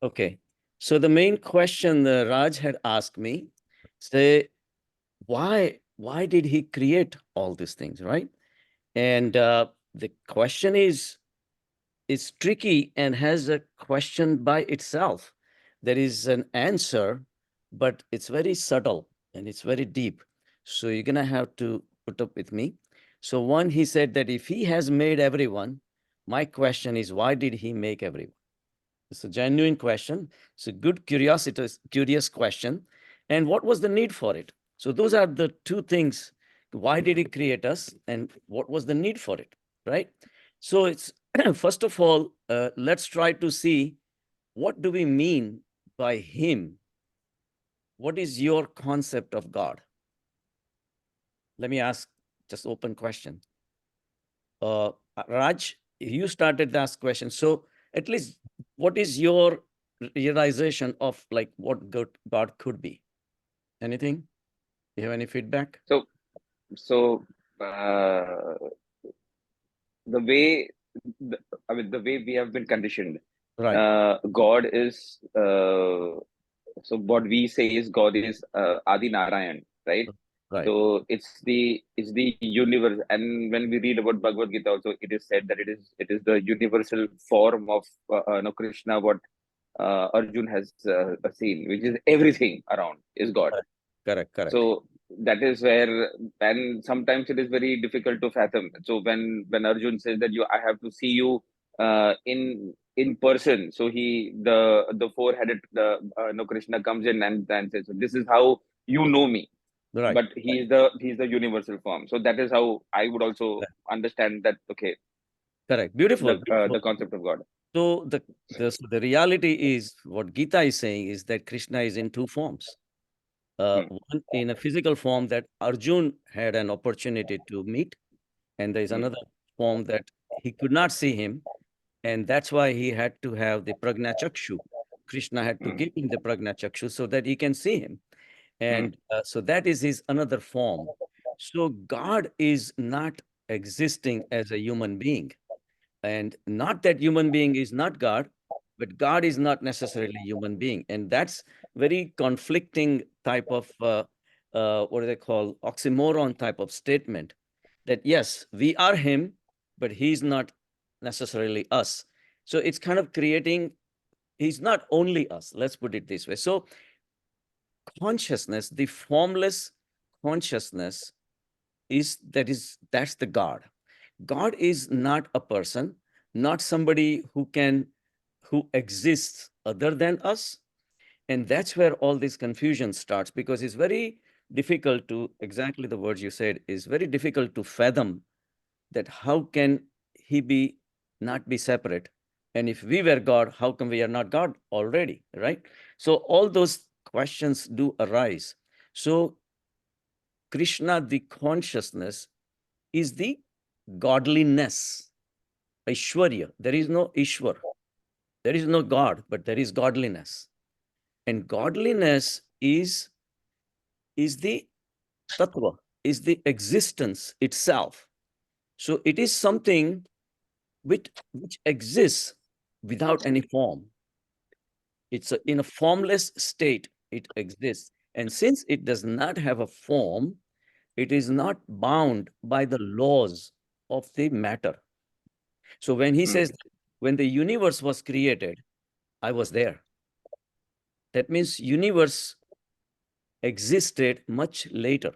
Okay. So the main question Raj had asked me, say, why did he create all these things, right? And the question is tricky and has a question by itself. There is an answer, but it's very subtle and it's very deep. So you're gonna have to put up with me. So one, he said that if he has made everyone, my question is, why did he make everyone? It's a genuine question. It's a good curious question. And what was the need for it? So those are the two things. Why did he create us? And what was the need for it? Right? So it's first of all, let's try to see what do we mean by him? What is your concept of God? Let me ask just open question. Raj, you started to ask questions. So at least what is your realization of like what God could be? Anything? You have any feedback? So, so uh, the way, I mean, the way we have been conditioned, Right, God is. So what we say is God is Adi Narayan, right? right, So it's the universe, and when we read about Bhagavad Gita, also it is said that it is the universal form of Krishna, what Arjun has seen, which is everything around is God. correct, correct, correct. So that is where, and sometimes it is very difficult to fathom. So when Arjun says that I have to see you in person, so the four-headed Krishna comes in and says, so this is how you know me. Right, But right, he's the universal form. So that is how I would also correct. understand that. Okay, Correct. Beautiful, the beautiful. concept of God. So the reality is what Gita is saying is that Krishna is in two forms. Hmm, One in a physical form that Arjun had an opportunity to meet, and there is hmm, another form that he could not see him, and that's why he had to have the Pragna Chakshu. Krishna had to hmm, give him the Pragna Chakshu so that he can see him. hmm, And so that is his another form. So God is not existing as a human being. And not that human being is not God, but God is not necessarily human being. And that's very conflicting type of, what do they call, oxymoron type of statement that yes, we are him, but he's not necessarily us. So it's kind of creating, he's not only us, let's put it this way. So consciousness, the formless consciousness that's the God. God is not a person, not somebody who exists other than us. And that's where all this confusion starts because it's very difficult to, exactly the words you said, is very difficult to fathom that how can he be not be separate? And if we were God, how come we are not God already? Right? So all those questions do arise. So Krishna, the consciousness, is the godliness, Aishwarya. There is no Ishwar. There is no God, but there is godliness. And godliness is the tattva, is the existence itself. So it is something which exists without any form. In a formless state, it exists. And since it does not have a form, it is not bound by the laws of the matter. So when he hmm, says, when the universe was created, I was there. That means universe existed much later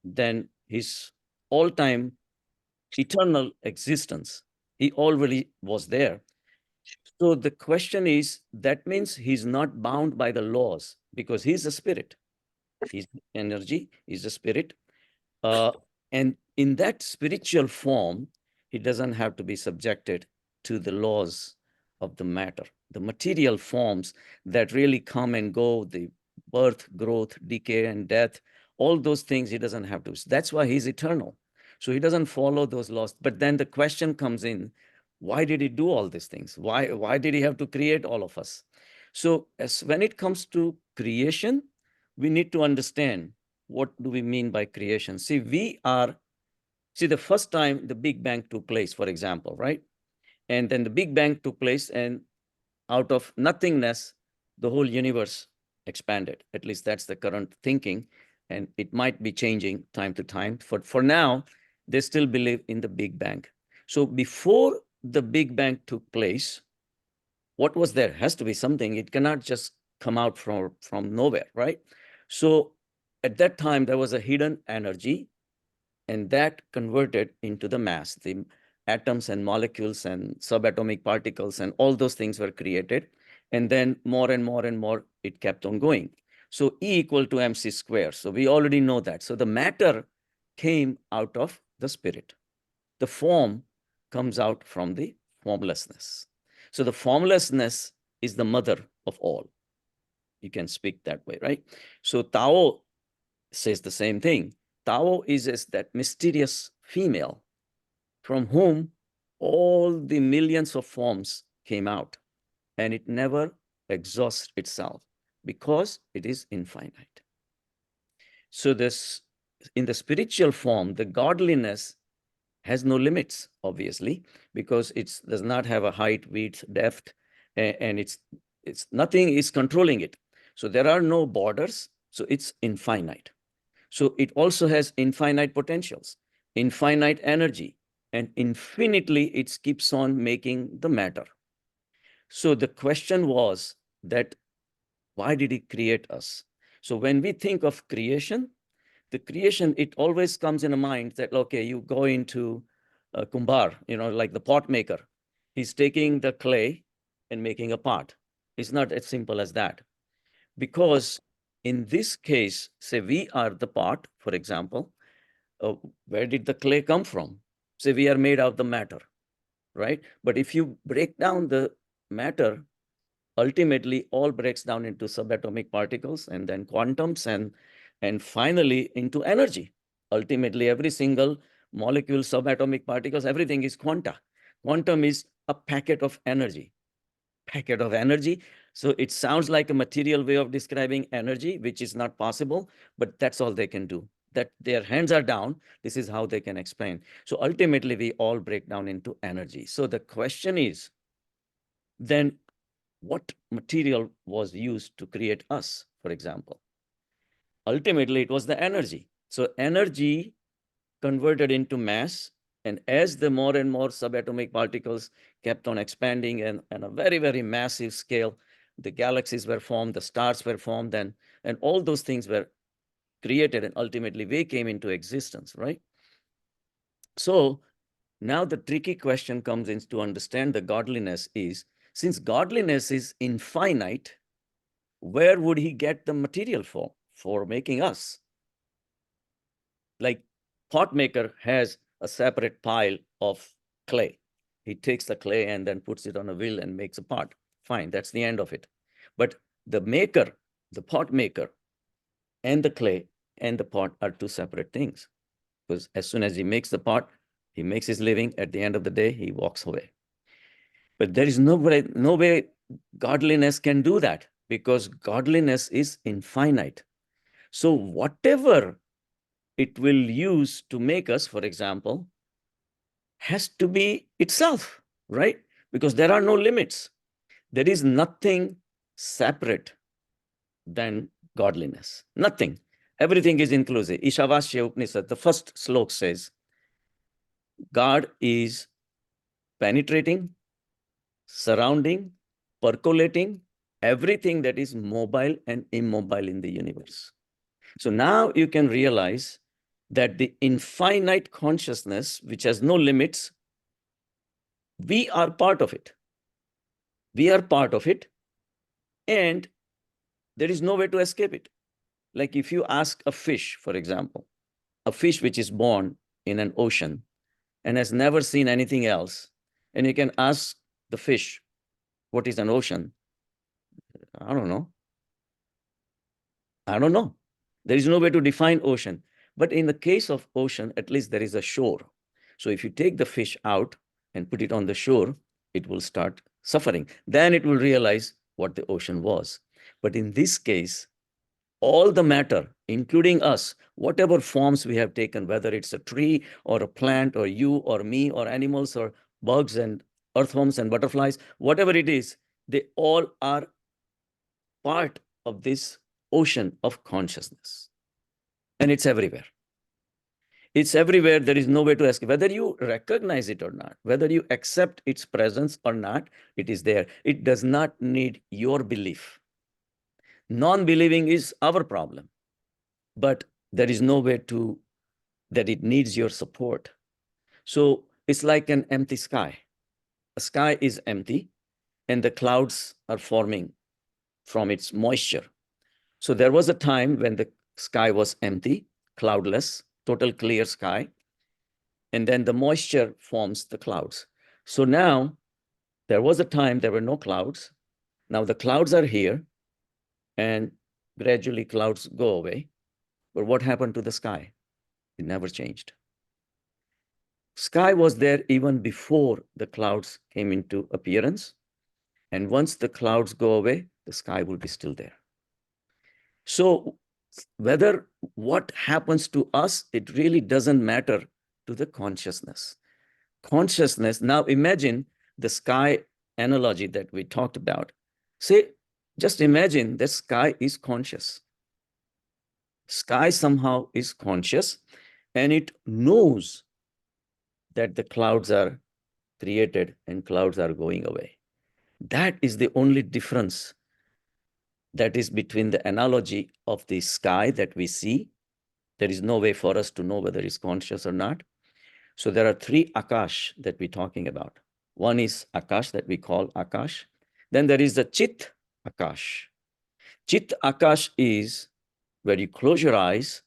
than his all-time eternal existence. He already was there. So the question is, that means he's not bound by the laws because he's a spirit. He's energy, he's a spirit. Uh, and in that spiritual form, he doesn't have to be subjected to the laws of the matter, the material forms that really come and go, the birth, growth, decay, and death, all those things he doesn't have to. That's why he's eternal. So he doesn't follow those laws. But then the question comes in, why did he do all these things? Why did he have to create all of us? So when it comes to creation, we need to understand what do we mean by creation. See, the first time the Big Bang took place, for example, right? And then the Big Bang took place, and out of nothingness, the whole universe expanded. At least that's the current thinking. And it might be changing time to time. For now, they still believe in the Big Bang. So before the Big Bang took place, what was there? Has to be something. It cannot just come out from nowhere, right? So at that time, there was a hidden energy, and that converted into the mass. The atoms and molecules and subatomic particles and all those things were created. And then more and more and more, it kept on going. So E equal to mc square. So we already know that. So the matter came out of the spirit. The form comes out from the formlessness. So the formlessness is the mother of all. You can speak that way, right? So Tao says the same thing. Tao is that mysterious female from whom all the millions of forms came out, and it never exhausts itself because it is infinite. So this, in the spiritual form, the godliness has no limits, obviously, because it does not have a height, width, depth, and it's nothing is controlling it. So there are no borders, so it's infinite. So it also has infinite potentials, infinite energy, and infinitely it keeps on making the matter. So the question was that why did he create us? So when we think of creation, the creation, it always comes in a mind that, okay, you go into a kumbhar, like the pot maker. He's taking the clay and making a pot. It's not as simple as that. Because in this case, say we are the pot, for example, where did the clay come from? Say we are made of the matter, right? But if you break down the matter, ultimately all breaks down into subatomic particles and then quantums and finally into energy. Ultimately, every single molecule, subatomic particles, everything is quanta. Quantum is a packet of energy. Packet of energy. So it sounds like a material way of describing energy, which is not possible, but that's all they can do. That their hands are down, this is how they can explain. So ultimately, we all break down into energy. So the question is, then what material was used to create us, for example? Ultimately, it was the energy. So energy converted into mass, and as the more and more subatomic particles kept on expanding and a very, very massive scale, the galaxies were formed, the stars were formed, and all those things were created, and ultimately we came into existence, right? So now the tricky question comes in to understand the godliness is, since godliness is infinite, where would he get the material for making us? Like pot maker has a separate pile of clay. He takes the clay and then puts it on a wheel and makes a pot. Fine, that's the end of it. But the maker, the pot maker, and the clay and the pot are two separate things. Because as soon as he makes the pot, he makes his living. At the end of the day, he walks away. But there is no way godliness can do that, because godliness is infinite. So whatever it will use to make us, for example, has to be itself, right? Because there are no limits. There is nothing separate than godliness. Nothing. Everything is inclusive. Ishavasya Upanishad, the first slok says, God is penetrating, surrounding, percolating everything that is mobile and immobile in the universe. So now you can realize that the infinite consciousness, which has no limits, we are part of it. We are part of it, and there is no way to escape it. Like if you ask a fish, for example, a fish which is born in an ocean and has never seen anything else, and you can ask the fish, what is an ocean? I don't know. I don't know. There is no way to define ocean. But in the case of ocean, at least there is a shore. So if you take the fish out and put it on the shore, it will start suffering. Then it will realize what the ocean was. But in this case, all the matter, including us, whatever forms we have taken, whether it's a tree or a plant or you or me or animals or bugs and earthworms and butterflies, whatever it is, They all are part of this ocean of consciousness. And it's everywhere. It's everywhere. There is no way to escape. Whether you recognize it or not, whether you accept its presence or not, it is there. It does not need your belief. Non-believing is our problem, but there is no way to that it needs your support. So it's like an empty sky. A sky is empty and the clouds are forming from its moisture. So there was a time when the sky was empty, cloudless, total clear sky, and then the moisture forms the clouds. So now there was a time there were no clouds. Now the clouds are here and gradually clouds go away. But what happened to the sky? It never changed. Sky was there even before the clouds came into appearance. And once the clouds go away, the sky will be still there. So whether what happens to us, it really doesn't matter to the consciousness. Consciousness, now imagine the sky analogy that we talked about. Say, just imagine the sky is conscious. Sky somehow is conscious and it knows that the clouds are created and clouds are going away. That is the only difference that is between the analogy of the sky that we see. There is no way for us to know whether it's conscious or not. So there are three Akash that we're talking about. One is Akash that we call Akash. Then there is the Chit Akash. Chit Akash is where you close your eyes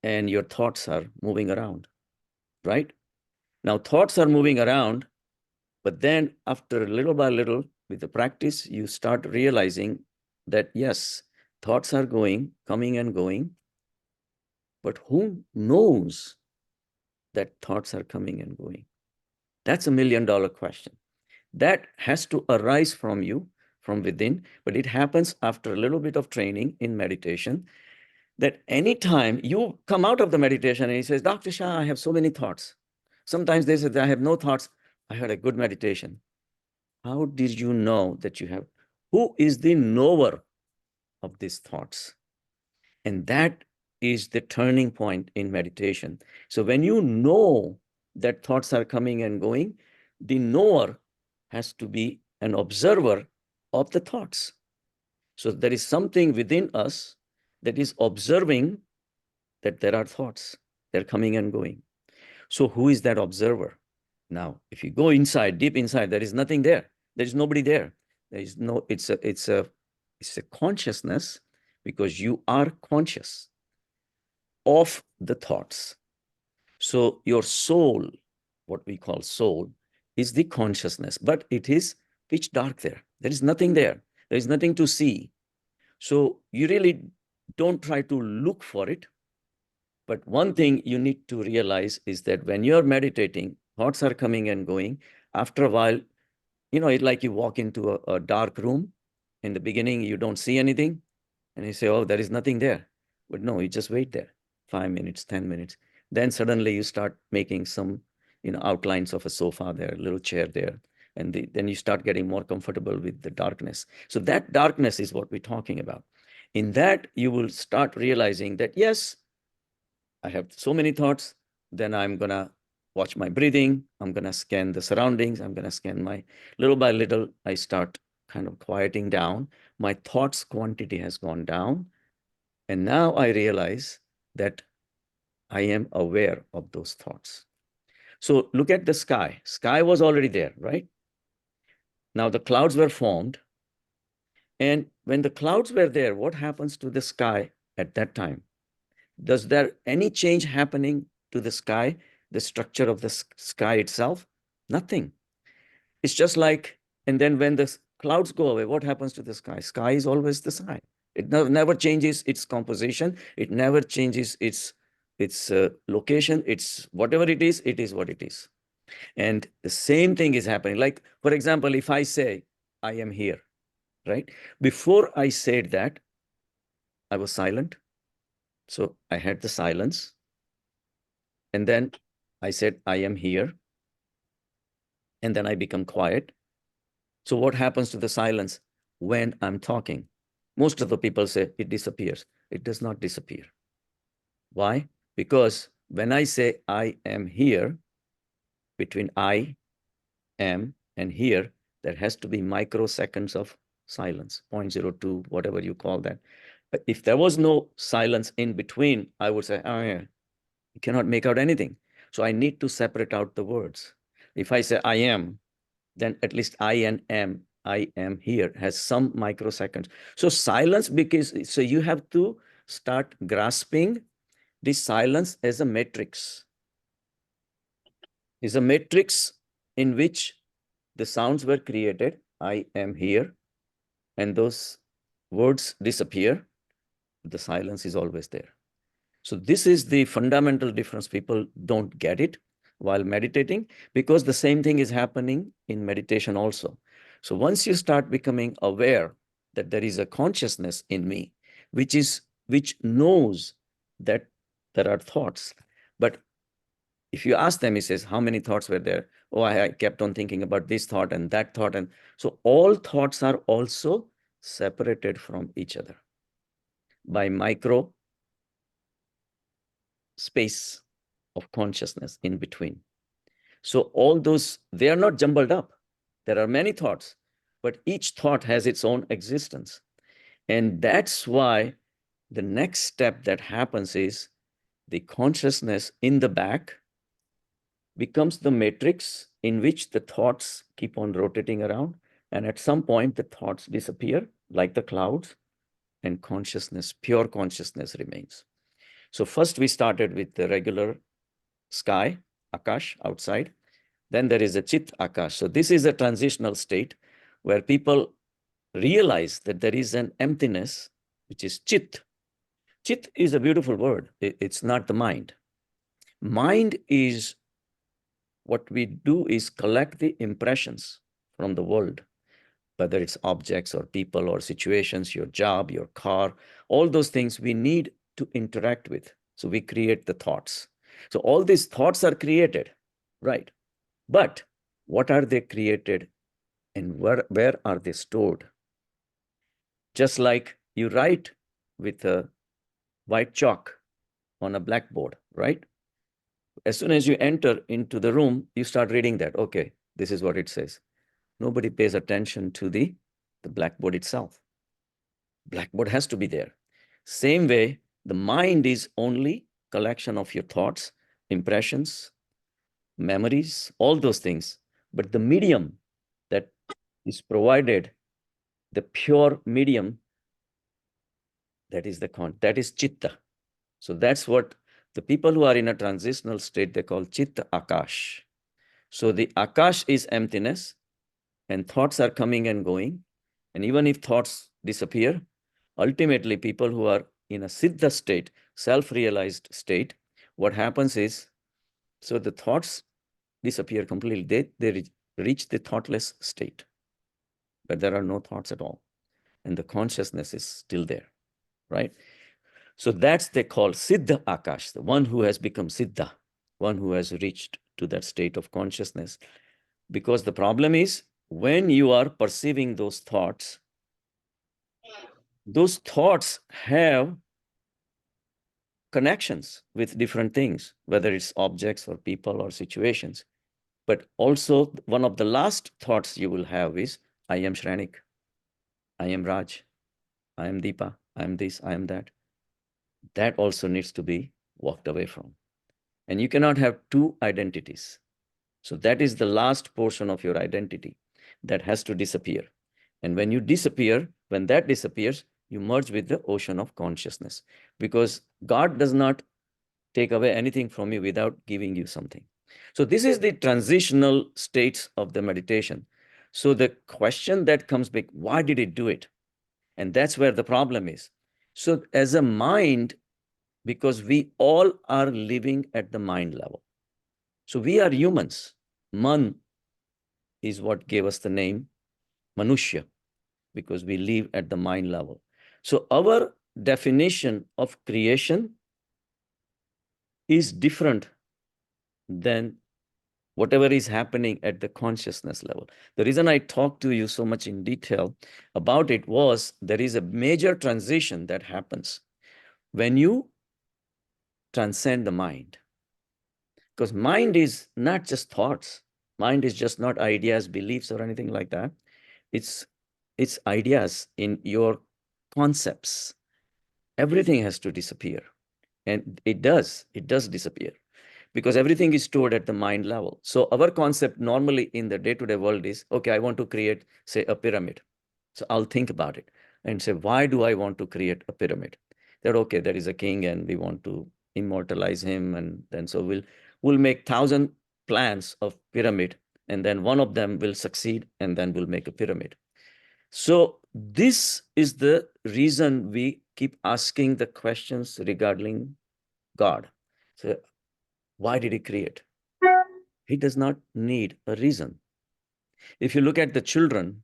and your thoughts are moving around, right? Now thoughts are moving around, but then after little by little, with the practice, you start realizing that yes, thoughts are coming and going, but who knows that thoughts are coming and going? That's $1 million question. That has to arise from you, from within, but it happens after a little bit of training in meditation, that anytime you come out of the meditation and he says, Dr. Shah, I have so many thoughts. Sometimes they say, I have no thoughts. I had a good meditation. How did you know that you have? Who is the knower of these thoughts? And that is the turning point in meditation. So when you know that thoughts are coming and going, the knower has to be an observer of the thoughts. So there is something within us that is observing that there are thoughts. They're coming and going. So who is that observer? Now, if you go inside, deep inside, there is nothing there. There is nobody there. There is no, it's a consciousness, because you are conscious of the thoughts. So your soul, what we call soul, is the consciousness, but it is pitch dark there. There is nothing there. There is nothing to see. So you really don't try to look for it. But one thing you need to realize is that when you're meditating, thoughts are coming and going. After a while, you know, it's like you walk into a dark room. In the beginning, you don't see anything. And you say, oh, there is nothing there. But no, you just wait there, 5 minutes, 10 minutes. Then suddenly you start making some, you know, outlines of a sofa there, a little chair there. And then you start getting more comfortable with the darkness. So that darkness is what we're talking about. In that, you will start realizing that, yes, I have so many thoughts. Then I'm going to watch my breathing. I'm going to scan the surroundings. I'm going to scan my, little by little, I start kind of quieting down. My thoughts quantity has gone down. And now I realize that I am aware of those thoughts. So look at the sky. Sky was already there, right? Now the clouds were formed. And when the clouds were there, what happens to the sky at that time? Does there any change happening to the sky, the structure of the sky itself? Nothing. It's just like, and then when the clouds go away, what happens to the sky? Sky is always the sky. It never changes its composition. It never changes its location. It's whatever it is what it is. And the same thing is happening. Like, for example, if I say, I am here, right? Before I said that, I was silent. So I had the silence. And then I said, I am here. And then I become quiet. So what happens to the silence when I'm talking? Most of the people say it disappears. It does not disappear. Why? Because when I say I am here, between I am and here, there has to be microseconds of silence, 0.02, whatever you call that. But if there was no silence in between, I would say, oh yeah, you cannot make out anything. So I need to separate out the words. If I say I am, then at least I am here has some microseconds. So silence, because so you have to start grasping this silence as a matrix. Is a matrix in which the sounds were created. I am here, and those words disappear. The silence is always there. So this is the fundamental difference. People don't get it while meditating, because the same thing is happening in meditation also. So once you start becoming aware that there is a consciousness in me, which knows that there are thoughts. But if you ask them, he says, how many thoughts were there? Oh, I kept on thinking about this thought and that thought. And so all thoughts are also separated from each other by micro space of consciousness in between. So all those, they are not jumbled up. There are many thoughts, but each thought has its own existence. And that's why the next step that happens is the consciousness in the back becomes the matrix in which the thoughts keep on rotating around. And at some point, the thoughts disappear like the clouds, and consciousness, pure consciousness remains. So first we started with the regular sky, Akash, outside. Then there is a Chit Akash. So this is a transitional state where people realize that there is an emptiness, which is Chit. Chit is a beautiful word. It's not the mind. Mind is what we do is collect the impressions from the world, whether it's objects or people or situations, your job, your car, all those things we need to interact with. So we create the thoughts. So all these thoughts are created, right? But what are they created and where are they stored? Just like you write with a white chalk on a blackboard, right? As soon as you enter into the room, you start reading that. Okay, this is what it says. Nobody pays attention to the blackboard itself. Blackboard has to be there. Same way, the mind is only collection of your thoughts, impressions, memories, all those things. But the medium that is provided, the pure medium, that is chitta. So that's what the people who are in a transitional state, they call chitta akash. So the akash is emptiness, and thoughts are coming and going. And even if thoughts disappear, ultimately people who are in a siddha state, self-realized state, what happens is, so the thoughts disappear completely. They reach the thoughtless state, but there are no thoughts at all. And the consciousness is still there, right? So that's they call Siddha Akash, the one who has become Siddha, one who has reached to that state of consciousness. Because the problem is, when you are perceiving those thoughts have connections with different things, whether it's objects or people or situations. But also one of the last thoughts you will have is, I am Shranik, I am Raj, I am Deepa, I am this, I am that. That also needs to be walked away from. And you cannot have two identities. So that is the last portion of your identity that has to disappear. And when you disappear, when that disappears, you merge with the ocean of consciousness, because God does not take away anything from you without giving you something. So this is the transitional states of the meditation. So the question that comes back, why did it do it? And that's where the problem is. So as a mind, because we all are living at the mind level. So we are humans. Man is what gave us the name Manushya, because we live at the mind level. So our definition of creation is different than whatever is happening at the consciousness level. The reason I talked to you so much in detail about it was there is a major transition that happens when you transcend the mind. Because mind is not just thoughts. Mind is just not ideas, beliefs, or anything like that. It's ideas in your concepts. Everything has to disappear. And it does disappear, because everything is stored at the mind level. So our concept normally in the day-to-day world is, okay, I want to create, say, a pyramid. So I'll think about it and say, why do I want to create a pyramid? That, okay, there is a king and we want to immortalize him. And then so we'll make 1,000 plans of pyramid, and then one of them will succeed, and then we'll make a pyramid. So this is the reason we keep asking the questions regarding God. So why did he create? He does not need a reason. If you look at the children,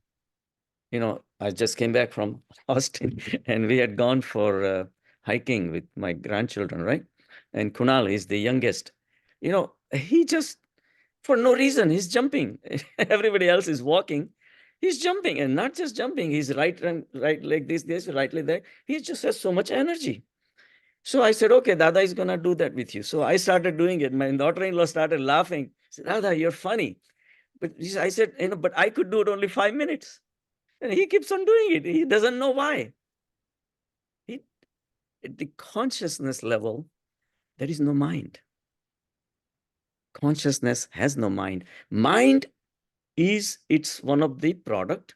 I just came back from Austin and we had gone for hiking with my grandchildren, right? And Kunal is the youngest. He just, for no reason, he's jumping. Everybody else is walking. He's jumping, and not just jumping. He's right leg this, right leg there. He just has so much energy. So I said, okay, Dada is going to do that with you. So I started doing it. My daughter-in-law started laughing. She said, Dada, you're funny. But I said, but I could do it only 5 minutes. And he keeps on doing it. He doesn't know why. At the consciousness level, there is no mind. Consciousness has no mind. Mind it's one of the product,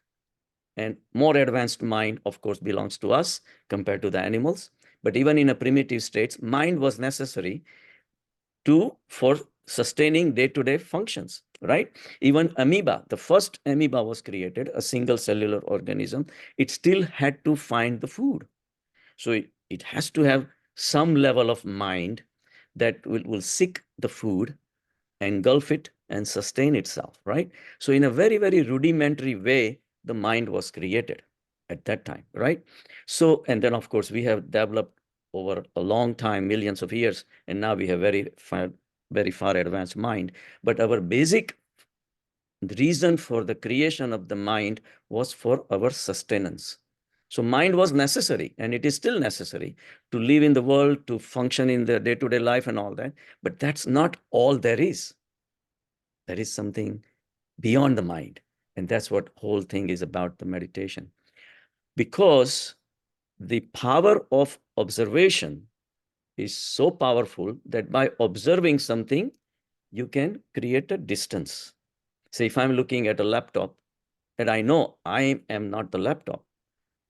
and more advanced mind, of course, belongs to us compared to the animals. But even in a primitive states, mind was necessary for sustaining day-to-day functions, right? Even amoeba, the first amoeba was created, a single cellular organism. It still had to find the food. So it has to have some level of mind that will seek the food, engulf it, and sustain itself, right? So in a very, very rudimentary way, the mind was created at that time, right? So, and then of course, we have developed over a long time, millions of years, and now we have very far advanced mind. But our basic reason for the creation of the mind was for our sustenance. So mind was necessary, and it is still necessary to live in the world, to function in the day-to-day life and all that. But that's not all there is. There is something beyond the mind. And that's what whole thing is about, the meditation. Because the power of observation is so powerful that by observing something, you can create a distance. Say, if I'm looking at a laptop and I know I am not the laptop,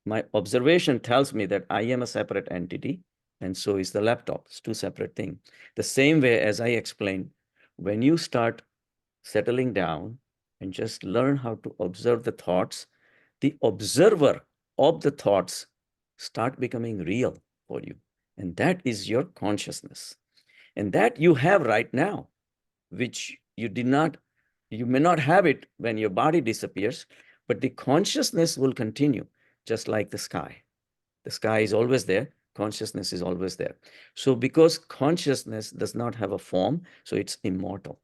my observation tells me that I am a separate entity, and so is the laptop. It's two separate things. The same way as I explained, when you start settling down and just learn how to observe the thoughts, the observer of the thoughts start becoming real for you. And that is your consciousness. And that you have right now, which you may not have it when your body disappears, but the consciousness will continue, just like the sky. The sky is always there. Consciousness is always there. So because consciousness does not have a form, so it's immortal.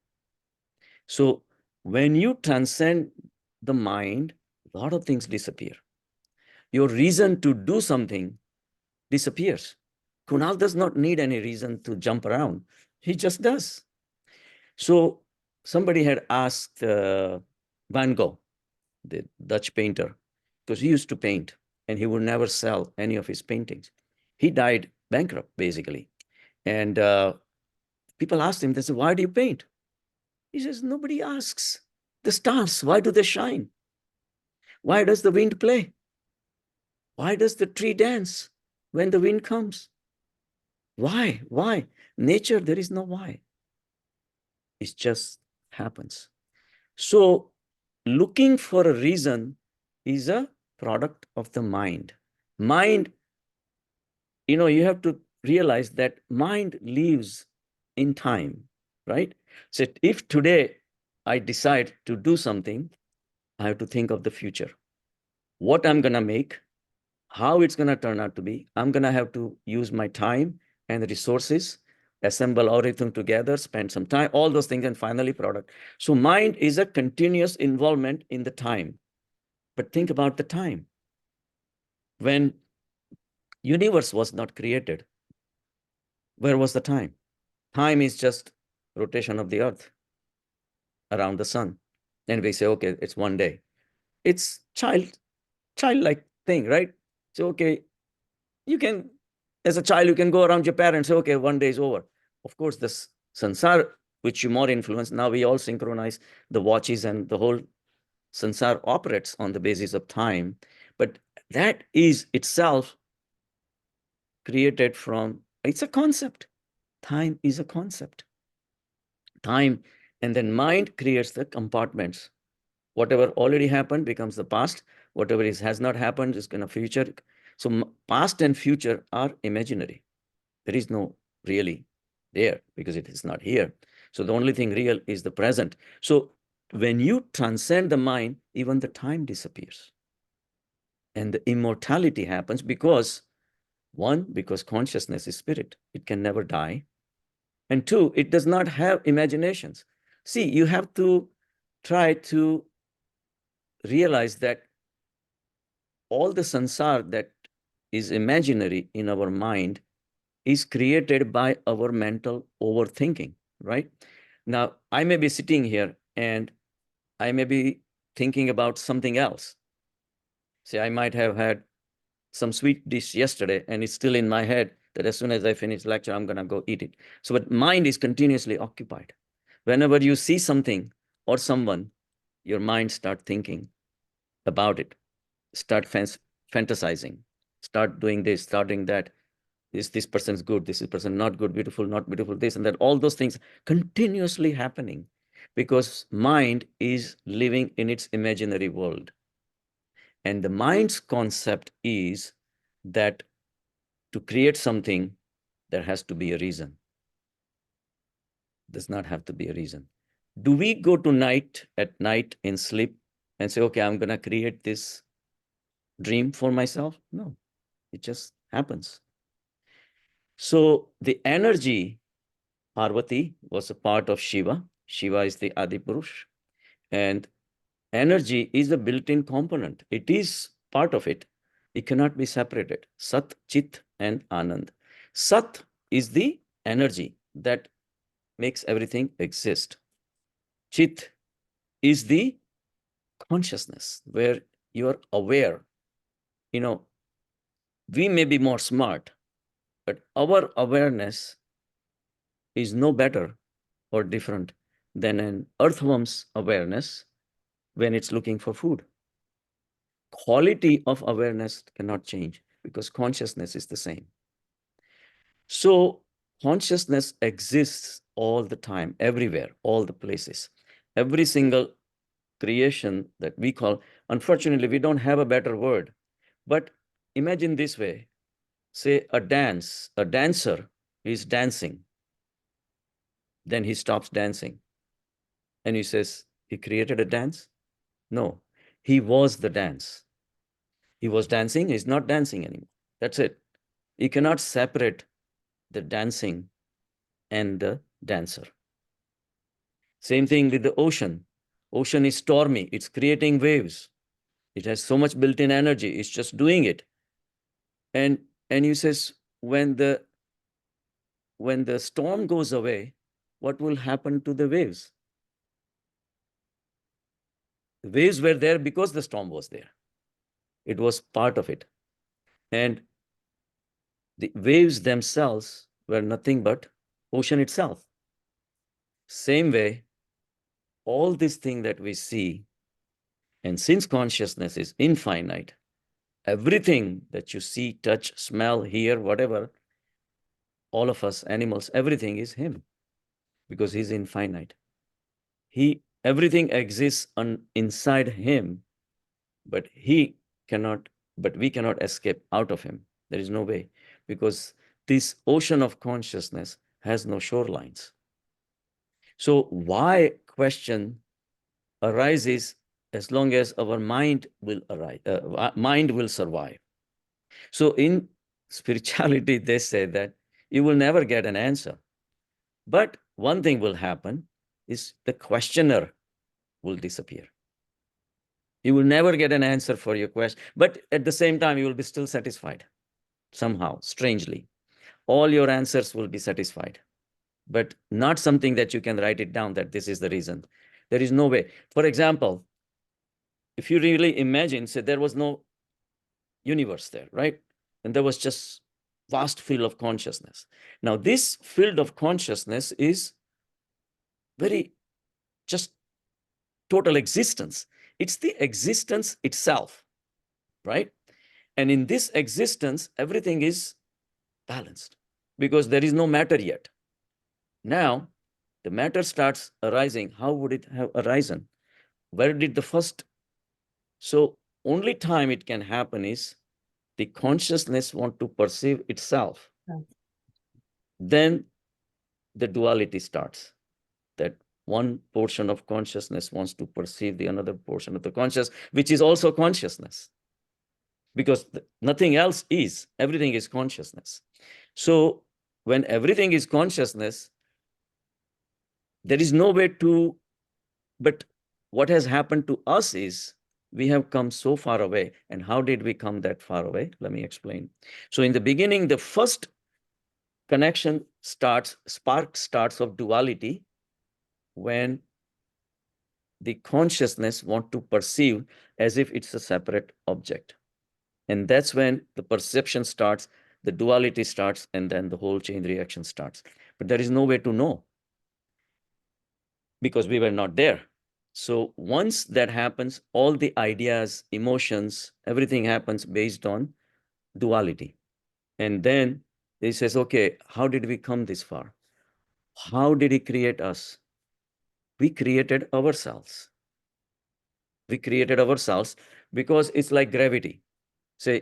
So when you transcend the mind, a lot of things disappear. Your reason to do something disappears. Kunal does not need any reason to jump around. He just does. So somebody had asked Van Gogh, the Dutch painter, because he used to paint and he would never sell any of his paintings. He died bankrupt, basically. And people asked him, they said, why do you paint? He says, nobody asks. The stars, why do they shine? Why does the wind play? Why does the tree dance when the wind comes? Why? Why? Nature, there is no why. It just happens. So looking for a reason is a product of the mind. Mind, you have to realize that mind lives in time, right? So if today I decide to do something, I have to think of the future. What I'm going to make, how it's going to turn out to be. I'm going to have to use my time and resources. assemble everything together, spend some time, all those things, and finally product. So mind is a continuous involvement in the time. But think about the time. When universe was not created, where was the time? Time is just rotation of the earth around the sun. And we say, okay, it's one day. It's childlike thing, right? So, okay, you can, as a child, you can go around your parents, say, okay, one day is over. Of course, this sansar, which you more influence, now we all synchronize the watches, and the whole sansar operates on the basis of time. But that is itself created from, it's a concept. Time is a concept. Time, and then mind creates the compartments. Whatever already happened becomes the past. Whatever has not happened is going to future. So past and future are imaginary. There is no really there because it is not here. So the only thing real is the present. So when you transcend the mind, even the time disappears. And the immortality happens because, one, because consciousness is spirit. It can never die. And two, it does not have imaginations. See, you have to try to realize that all the sansar that is imaginary in our mind is created by our mental overthinking, right? Now, I may be sitting here and I may be thinking about something else. Say, I might have had some sweet dish yesterday and it's still in my head that as soon as I finish lecture, I'm going to go eat it. So, but mind is continuously occupied. Whenever you see something or someone, your mind start thinking about it, start fantasizing, start doing this, starting that. Is this person's good? This is person not good, beautiful, not beautiful, this and that. All those things continuously happening because mind is living in its imaginary world. And the mind's concept is that to create something, there has to be a reason. Does not have to be a reason. Do we go to at night in sleep and say, okay, I'm going to create this dream for myself? No, it just happens. So the energy, Parvati was a part of Shiva. Shiva is the Adi Purush. And energy is a built-in component. It is part of it. It cannot be separated. Sat, Chit, and Anand. Sat is the energy that makes everything exist. Chit is the consciousness where you are aware. You know, we may be more smart, but our awareness is no better or different than an earthworm's awareness when it's looking for food. Quality of awareness cannot change because consciousness is the same. So consciousness exists all the time, everywhere, all the places. Every single creation that we call, unfortunately, we don't have a better word, but imagine this way. Say a dancer is dancing, then he stops dancing. And he says, he created a dance? No, he was the dance. He was dancing, he's not dancing anymore. That's it. You cannot separate the dancing and the dancer. Same thing with the ocean. Ocean is stormy, it's creating waves. It has so much built-in energy, it's just doing it. And you says, when the storm goes away, what will happen to the waves? The waves were there because the storm was there. It was part of it. And the waves themselves were nothing but ocean itself. Same way, all this thing that we see, and since consciousness is infinite, everything that you see, touch, smell, hear, whatever, all of us, animals, everything is him because he's infinite. Everything exists inside him, but we cannot escape out of him. There is no way because this ocean of consciousness has no shorelines. So why question arises as long as our mind will survive. So in spirituality, they say that you will never get an answer. But one thing will happen is the questioner will disappear. You will never get an answer for your question, but at the same time, you will be still satisfied somehow, strangely. All your answers will be satisfied, but not something that you can write it down that this is the reason. There is no way. For example, if you really imagine, say there was no universe there, right? And there was just vast field of consciousness. Now, this field of consciousness is very just total existence. It's the existence itself, right? And in this existence, everything is balanced because there is no matter yet. Now, the matter starts arising. How would it have arisen? Where did the first? So only time it can happen is the consciousness want to perceive itself. Then the duality starts. That one portion of consciousness wants to perceive the another portion of the conscious, which is also consciousness. Because nothing else is, everything is consciousness. So when everything is consciousness, there is no way to, but what has happened to us is we have come so far away. And how did we come that far away? Let me explain. So in the beginning, the first connection starts, spark starts of duality when the consciousness want to perceive as if it's a separate object. And that's when the perception starts, the duality starts, and then the whole chain reaction starts. But there is no way to know because we were not there. So once that happens, all the ideas, emotions, everything happens based on duality. And then he says, okay, how did we come this far? How did he create us? We created ourselves. We created ourselves because it's like gravity. Say,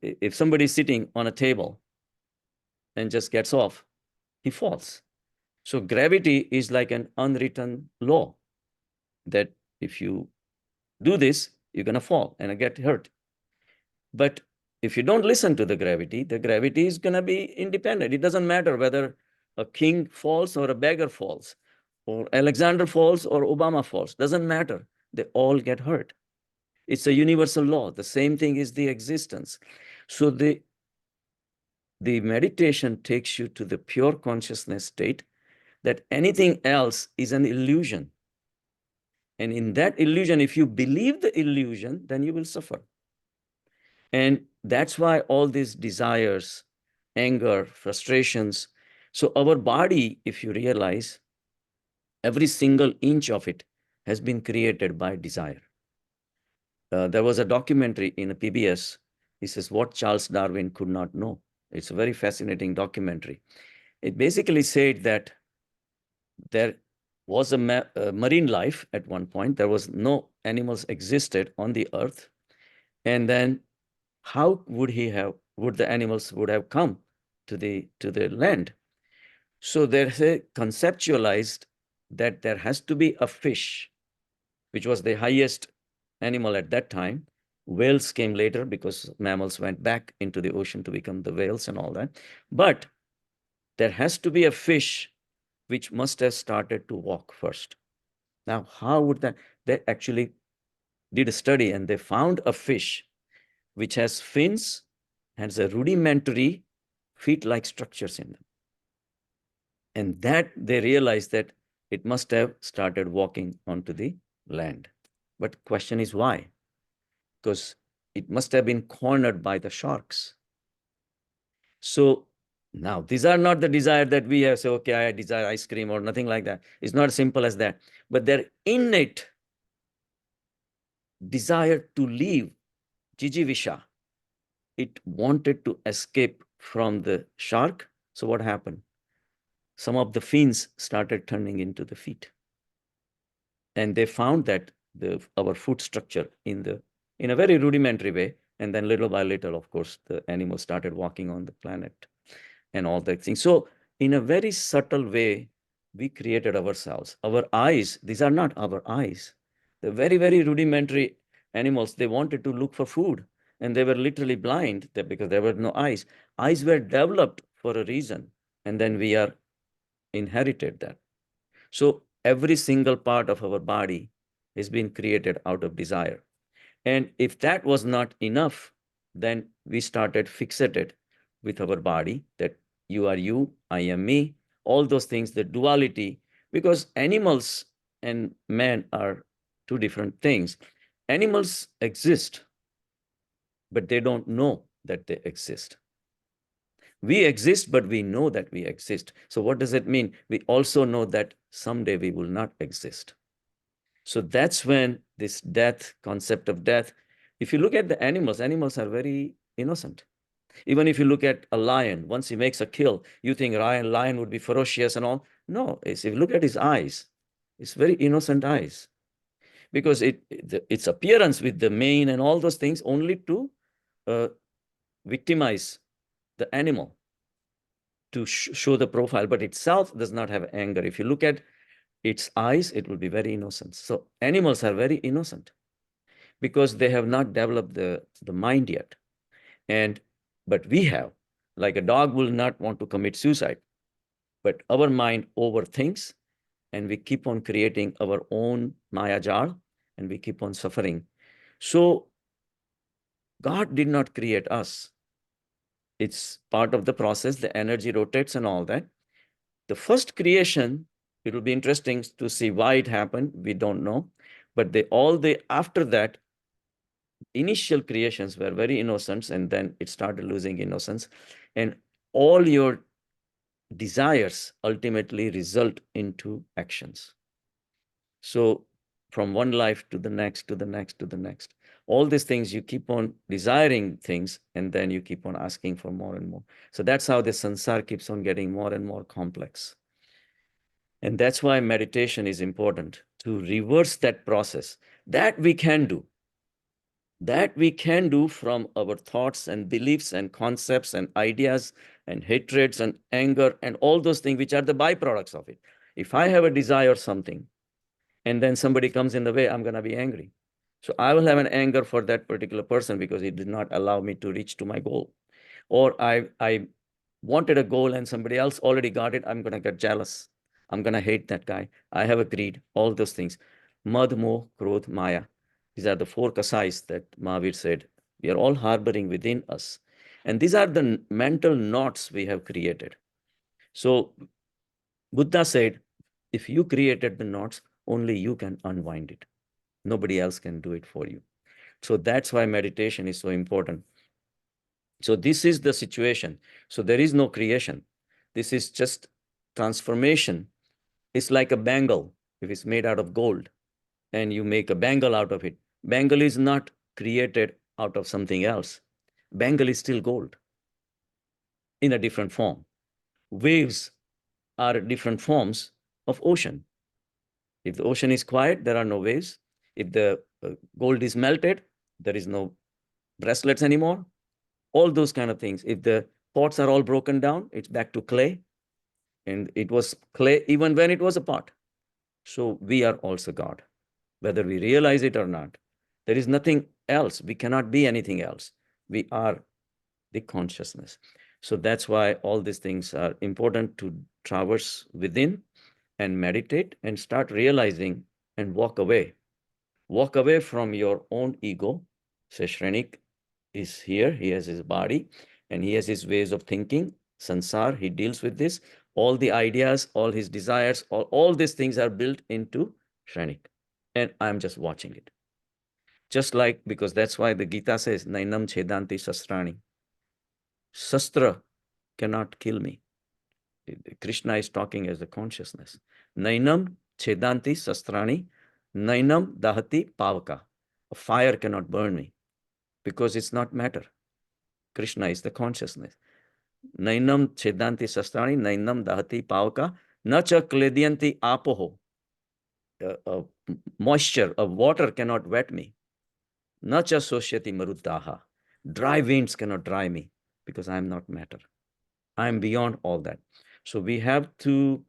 if somebody is sitting on a table and just gets off, he falls. So gravity is like an unwritten law that if you do this, you're going to fall and get hurt. But if you don't listen to the gravity is going to be independent. It doesn't matter whether a king falls or a beggar falls, or Alexander falls or Obama falls. Doesn't matter. They all get hurt. It's a universal law. The same thing is the existence. So the meditation takes you to the pure consciousness state that anything else is an illusion. And in that illusion, if you believe the illusion, then you will suffer. And that's why all these desires, anger, frustrations. So our body, if you realize, every single inch of it has been created by desire. There was a documentary in a PBS. He says, what Charles Darwin could not know. It's a very fascinating documentary. It basically said that there was a marine life at one point. There was no animals existed on the earth. And then how would the animals would have come to the land? So there's a conceptualized that there has to be a fish, which was the highest animal at that time. Whales came later because mammals went back into the ocean to become the whales and all that. But there has to be a fish which must have started to walk first. Now, how would that? They actually did a study and they found a fish which has fins, has a rudimentary feet-like structures in them. And that they realized that it must have started walking onto the land. But question is why? Because it must have been cornered by the sharks. So now these are not the desire that we have. Say, okay, I desire ice cream or nothing like that. It's not as simple as that. But their innate desire to leave, jijivisha, it wanted to escape from the shark. So what happened? Some of the fins started turning into the feet. And they found that our foot structure in a very rudimentary way. And then little by little, of course, the animals started walking on the planet and all that things. So in a very subtle way, we created ourselves. Our eyes, these are not our eyes. They're very, very rudimentary animals. They wanted to look for food and they were literally blind because there were no eyes. Eyes were developed for a reason. And then we are inherited that. So every single part of our body has been created out of desire. And if that was not enough, then we started fixated with our body, that you are you, I am me, all those things, the duality, because animals and man are two different things. Animals exist, but they don't know that they exist. We exist, but we know that we exist. So what does it mean? We also know that someday we will not exist. So that's when this death, concept of death, if you look at the animals, animals are very innocent. Even if you look at a lion, once he makes a kill, you think lion would be ferocious and all. No, if you look at his eyes, it's very innocent eyes, because its appearance with the mane and all those things only to victimize the animal, to show the profile, but itself does not have anger. If you look at its eyes, it will be very innocent. So animals are very innocent because they have not developed the mind yet. But we have, like a dog will not want to commit suicide, but our mind overthinks, and we keep on creating our own Maya Jal, and we keep on suffering. So God did not create us. It's part of the process. The energy rotates and all that. The first creation, it will be interesting to see why it happened. We don't know. But after that, initial creations were very innocent, and then it started losing innocence. And all your desires ultimately result into actions. So from one life to the next, to the next, to the next, all these things, you keep on desiring things, and then you keep on asking for more and more. So that's how the sansar keeps on getting more and more complex. And that's why meditation is important, to reverse that process. That we can do. That we can do from our thoughts and beliefs and concepts and ideas and hatreds and anger and all those things, which are the byproducts of it. If I have a desire something, and then somebody comes in the way, I'm going to be angry. So I will have an anger for that particular person because he did not allow me to reach to my goal. Or I wanted a goal and somebody else already got it. I'm going to get jealous. I'm going to hate that guy. I have a greed, all those things. Mad, Moh, Krodh, Maya. These are the four kasais that Mahavir said. We are all harboring within us. And these are the mental knots we have created. So Buddha said, if you created the knots, only you can unwind it. Nobody else can do it for you. So that's why meditation is so important. So this is the situation. So there is no creation. This is just transformation. It's like a bangle. If it's made out of gold and you make a bangle out of it, bangle is not created out of something else. Bangle is still gold in a different form. Waves are different forms of ocean. If the ocean is quiet, there are no waves. If the gold is melted, there is no bracelets anymore. All those kind of things. If the pots are all broken down, it's back to clay. And it was clay even when it was a pot. So we are also God, whether we realize it or not. There is nothing else. We cannot be anything else. We are the consciousness. So that's why all these things are important, to traverse within and meditate and start realizing and walk away. Walk away from your own ego. So Shrenik is here. He has his body and he has his ways of thinking. Sansar, he deals with this. All the ideas, all his desires, all these things are built into Shrenik. And I'm just watching it. Just like, because that's why the Gita says, Nainam Chedanti Sastrani. Sastra cannot kill me. Krishna is talking as the consciousness. Nainam Chedanti Sastrani. Nainam Dahati Pavaka. A fire cannot burn me because it's not matter. Krishna is the consciousness. Nainam Chedanti Sastrani. Nainam Dahati Pavaka. Nacha Kledyanti Apoho. Moisture of water cannot wet me. Nacha Sosyati Maruddaha. Dry winds cannot dry me because I am not matter. I am beyond all that. So we have to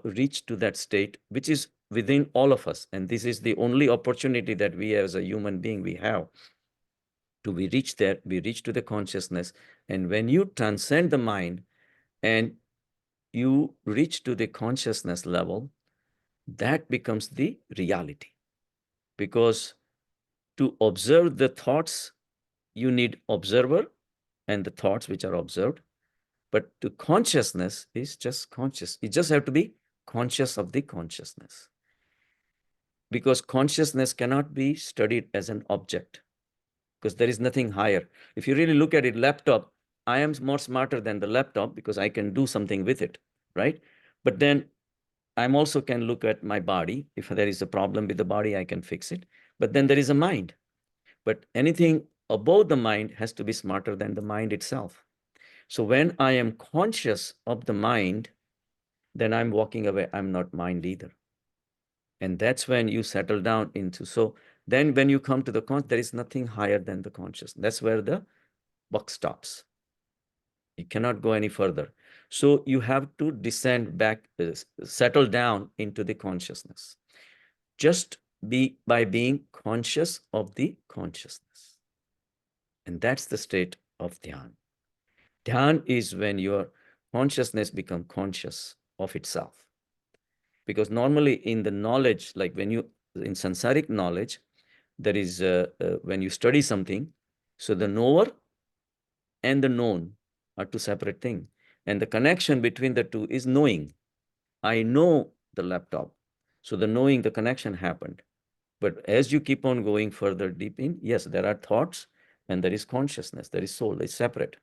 reach to that state, which is within all of us. And this is the only opportunity that we as a human being, we have to we reach there, we reach to the consciousness. And when you transcend the mind and you reach to the consciousness level, that becomes the reality. Because to observe the thoughts, you need observer and the thoughts which are observed. But to consciousness is just conscious. You just have to be conscious of the consciousness. Because consciousness cannot be studied as an object, because there is nothing higher. If you really look at it, laptop, I am more smarter than the laptop because I can do something with it, right? But then I'm also can look at my body. If there is a problem with the body, I can fix it. But then there is a mind. But anything above the mind has to be smarter than the mind itself. So when I am conscious of the mind, then I'm walking away. I'm not mind either. And that's when you settle down into. So then when you come to the there is nothing higher than the conscious. That's where the buck stops. You cannot go any further. So you have to descend back, settle down into the consciousness. Just by being conscious of the consciousness. And that's the state of dhyan. Dhyan is when your consciousness becomes conscious of itself. Because normally in the knowledge, like when you, in sansaric knowledge, there is, when you study something, so the knower and the known are two separate things. And the connection between the two is knowing. I know the laptop. So the knowing, the connection happened. But as you keep on going further deep in, yes, there are thoughts and there is consciousness, there is soul, it's separate.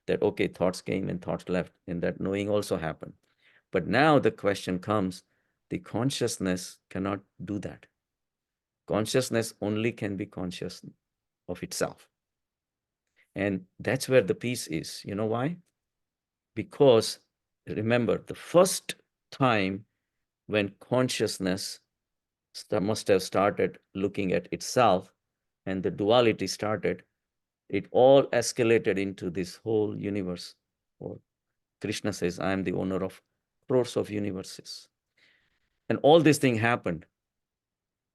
That, okay, thoughts came and thoughts left, and that knowing also happened. But now the question comes, the consciousness cannot do that. Consciousness only can be conscious of itself. And that's where the peace is. You know why? Because remember, the first time when consciousness must have started looking at itself and the duality started, it all escalated into this whole universe. Or Krishna says, I am the owner of crores of universes. And all this thing happened.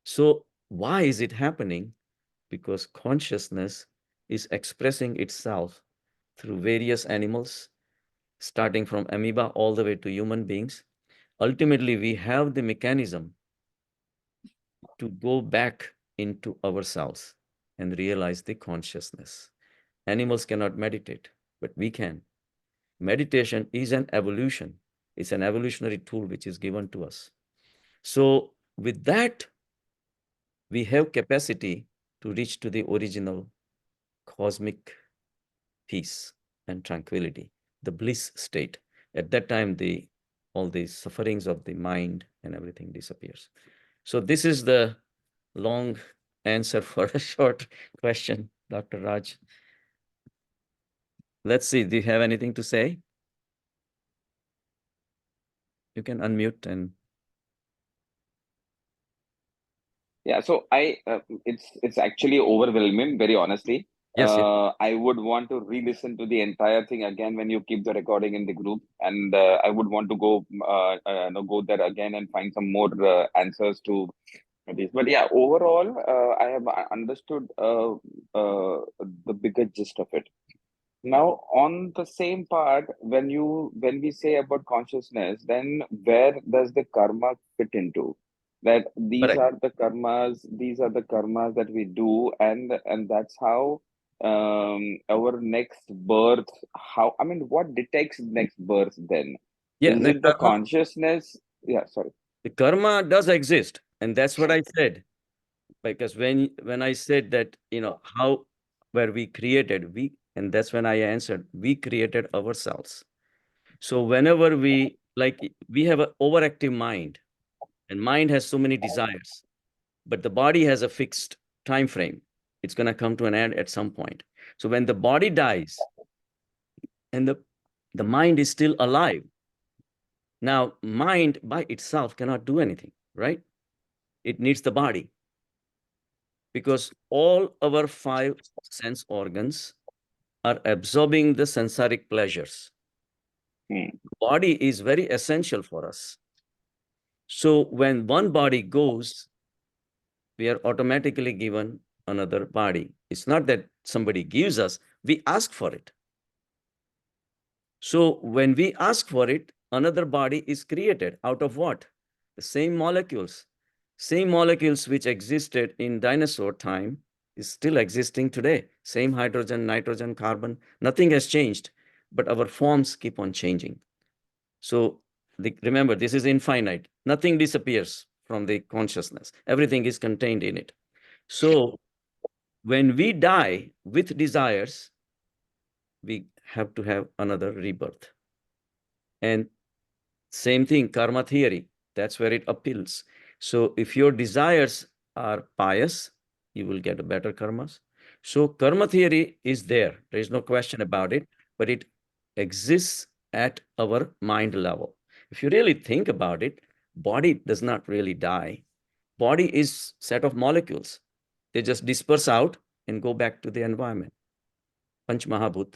So why is it happening? Because consciousness is expressing itself through various animals, starting from amoeba all the way to human beings. Ultimately, we have the mechanism to go back into ourselves and realize the consciousness. Animals cannot meditate, but we can. Meditation is an evolution. It's an evolutionary tool which is given to us. So with that, we have capacity to reach to the original cosmic peace and tranquility, the bliss state. At that time, all the sufferings of the mind and everything disappears. So this is the long answer for a short question, Dr. Raj. Let's see, do you have anything to say? You can unmute and. Yeah, so it's actually overwhelming, very honestly. Yes, yes. I would want to re-listen to the entire thing again when you keep the recording in the group, and I would want to go there again and find some more answers to this. But yeah, overall, I have understood the bigger gist of it. Now, on the same part, when we say about consciousness, then where does the karma fit into? That Correct. these are the karmas that we do, and that's how our next birth. How, I mean, what detects next birth then? Yeah, Is it the consciousness? Yeah, sorry. the karma does exist. And that's what I said. Because when I said that, how were we created, and that's when I answered, we created ourselves. So whenever we have an overactive mind, and mind has so many desires, but the body has a fixed time frame. It's going to come to an end at some point. So when the body dies and the mind is still alive, now mind by itself cannot do anything, right? It needs the body, because all our 5 sense organs are absorbing the sensoric pleasures. Body is very essential for us. So when one body goes, we are automatically given another body. It's not that somebody gives us, we ask for it. So when we ask for it, another body is created out of what? The same molecules. Same molecules which existed in dinosaur time is still existing today. Same hydrogen, nitrogen, carbon, nothing has changed, but our forms keep on changing. So remember, this is infinite. Nothing disappears from the consciousness. Everything is contained in it. So when we die with desires, we have to have another rebirth. And same thing, karma theory, that's where it appeals. So if your desires are pious, you will get a better karmas. So karma theory is there. There is no question about it, but it exists at our mind level. If you really think about it, body does not really die. Body is set of molecules. They just disperse out and go back to the environment. Panch Mahabhut,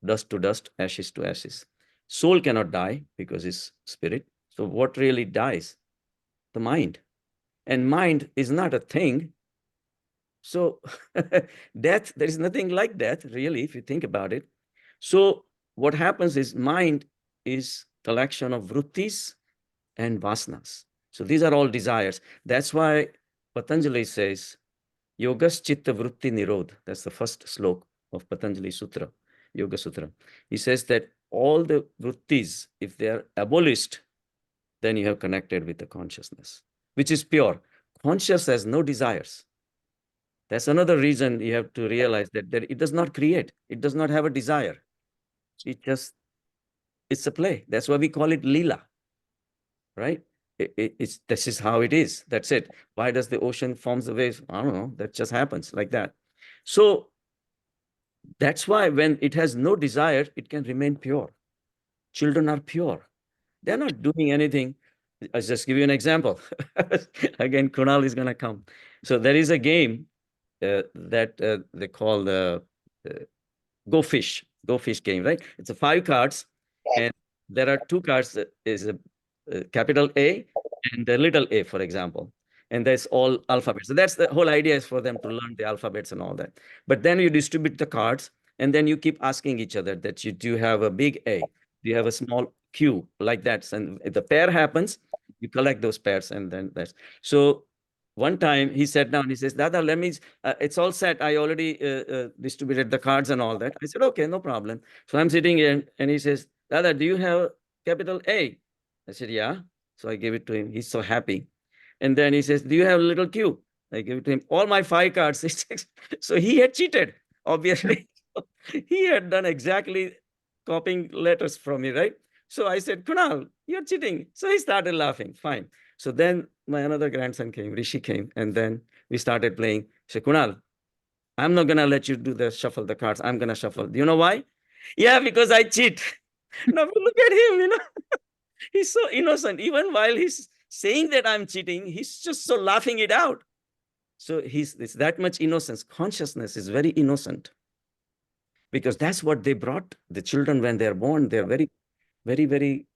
dust to dust, ashes to ashes. Soul cannot die because it's spirit. So what really dies? The mind. And mind is not a thing. So death, there is nothing like death, really, if you think about it. So what happens is mind is collection of vrittis and vasanas. So these are all desires. That's why Patanjali says, Yogas Chitta Vritti Nirodh. That's the first slok of Patanjali Sutra, Yoga Sutra. He says that all the vrittis, if they are abolished, then you have connected with the consciousness, which is pure. Conscious has no desires. That's another reason you have to realize that it does not create. It does not have a desire. It's a play. That's why we call it lila, right? This is how it is. That's it. Why does the ocean forms the waves? I don't know. That just happens like that. So that's why when it has no desire, it can remain pure. Children are pure. They're not doing anything. I'll just give you an example. Again, Kunal is going to come. So there is a game that they call the Go Fish game, right? It's a 5 cards, and there are 2 cards that is a capital A and a little a, for example. And that's all alphabets. So that's the whole idea, is for them to learn the alphabets and all that. But then you distribute the cards, and then you keep asking each other that do you have a big A? Do you have a small Q? Like that. And if the pair happens, you collect those pairs, and then that's so. One time he sat down, he says, Dada, it's all set. I already distributed the cards and all that. I said, okay, no problem. So I'm sitting here, and he says, Dada, do you have capital A? I said, yeah. So I gave it to him. He's so happy. And then he says, do you have a little Q? I gave it to him. All my 5 cards. So he had cheated, obviously. He had done exactly copying letters from me, right? So I said, Kunal, you're cheating. So he started laughing. Fine. So then my another grandson came, Rishi came, and then we started playing. He said, Kunal, I'm not going to let you do the shuffle the cards. I'm going to shuffle. Do you know why? Yeah, because I cheat. Now look at him, he's so innocent. Even while he's saying that I'm cheating, he's just so laughing it out. So it's that much innocence. Consciousness is very innocent, because that's what they brought the children when they're born. They're very, very, very,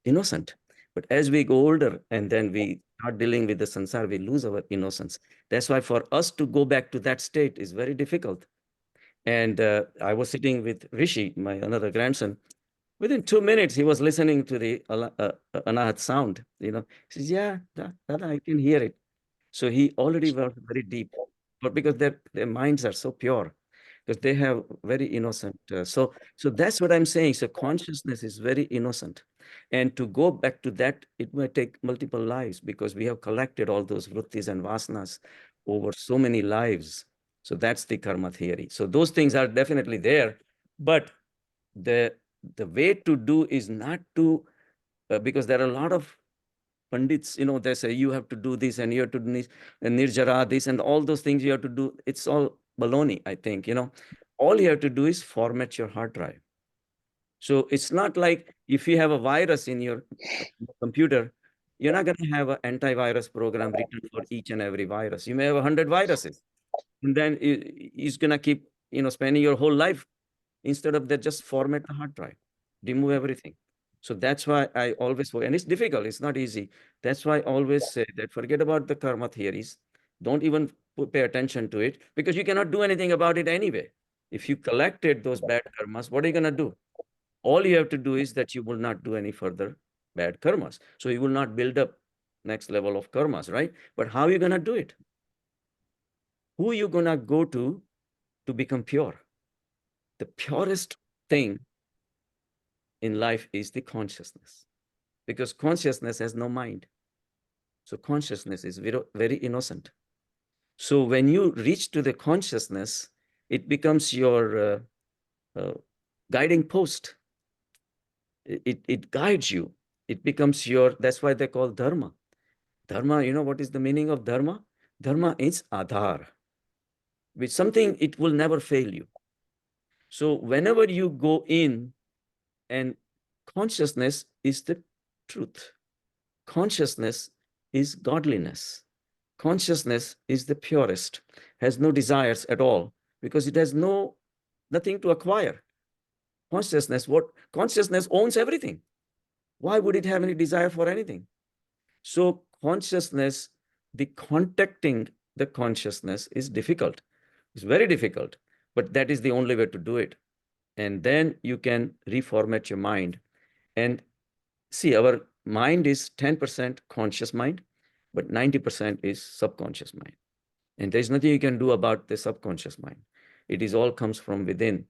innocent. But as we go older and then we start dealing with the sansar, we lose our innocence. That's why for us to go back to that state is very difficult. And I was sitting with Rishi, my another grandson. Within 2 minutes, he was listening to the Anahat sound. He says, yeah, Dada, I can hear it. So he already was very deep, but because their minds are so pure, because they have very innocent. So that's what I'm saying. So consciousness is very innocent. And to go back to that, it might take multiple lives, because we have collected all those vrittis and vasanas over so many lives. So that's the karma theory. So those things are definitely there, but the way to do is not to, because there are a lot of pandits, they say you have to do this and you have to do this, and nirjara this and all those things you have to do. It's all baloney, I think. All you have to do is format your hard drive. So it's not like if you have a virus in your computer, you're not going to have an antivirus program written for each and every virus. You may have 100 viruses, and then it's going to keep spending your whole life. Instead of that, just format the hard drive, remove everything. So that's why I always, and it's difficult, it's not easy. That's why I always say that forget about the karma theories. Don't even pay attention to it, because you cannot do anything about it anyway. If you collected those bad karmas, what are you going to do? All you have to do is that you will not do any further bad karmas. So you will not build up next level of karmas, right? But how are you going to do it? Who are you going to go to become pure? The purest thing in life is the consciousness, because consciousness has no mind. So consciousness is very, very innocent. So when you reach to the consciousness, it becomes your guiding post. It guides you. It becomes your, that's why they call dharma. Dharma, you know what is the meaning of dharma? Dharma is adhar, which something it will never fail you. So whenever you go in, and consciousness is the truth. Consciousness is godliness. Consciousness is the purest, has no desires at all, because it has nothing to acquire. Consciousness owns everything. Why would it have any desire for anything? So consciousness, the contacting the consciousness is difficult. It's very difficult, but that is the only way to do it. And then you can reformat your mind. And see, our mind is 10% conscious mind, but 90% is subconscious mind. And there's nothing you can do about the subconscious mind. It is all comes from within.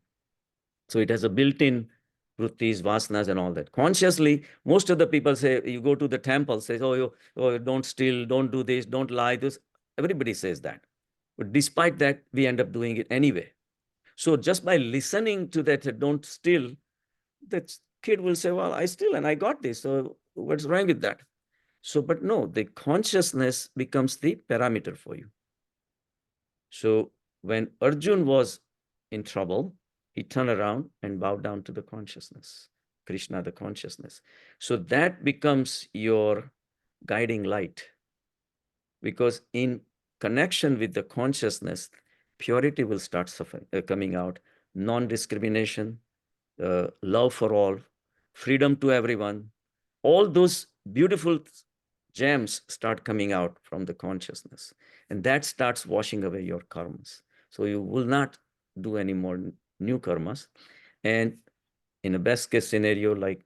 So it has a built-in vrittis, vasanas, and all that. Consciously, most of the people say, you go to the temple, says, oh, don't steal, don't do this, don't lie. This, everybody says that. But despite that, we end up doing it anyway. So just by listening to that, don't steal, that kid will say, well, I steal and I got this. So what's wrong with that? So, but no, the consciousness becomes the parameter for you. So when Arjun was in trouble, he turned around and bowed down to the consciousness, Krishna, the consciousness. So that becomes your guiding light, because in connection with the consciousness, purity will start coming out, non-discrimination, love for all, freedom to everyone. All those beautiful gems start coming out from the consciousness. And that starts washing away your karmas. So you will not do any more new karmas. And in a best case scenario, like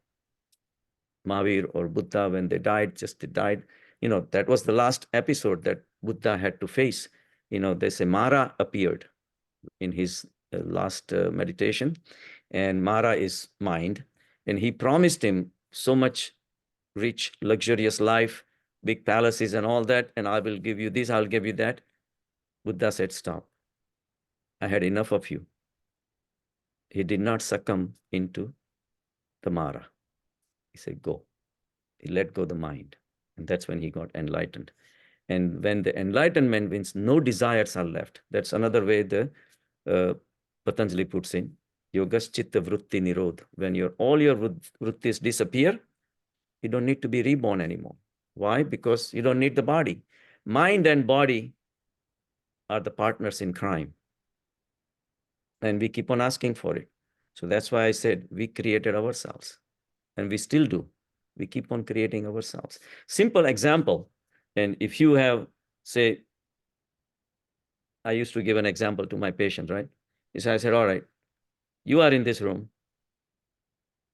Mahavir or Buddha, when they died, that was the last episode that Buddha had to face. They say Mara appeared in his last meditation, and Mara is mind. And he promised him so much rich, luxurious life, big palaces and all that, and I will give you this, I'll give you that. Buddha said, stop. I had enough of you. He did not succumb into the Mara. He said, go. He let go the mind. And that's when he got enlightened. And when the enlightenment means no desires are left, that's another way the Patanjali puts in, yogas chitta vritti nirodh. When all your vrittis disappear, you don't need to be reborn anymore. Why? Because you don't need the body. Mind and body are the partners in crime. And we keep on asking for it. So that's why I said we created ourselves. And we still do. We keep on creating ourselves. Simple example. And if you have, say, I used to give an example to my patient, right? So I said, all right, you are in this room.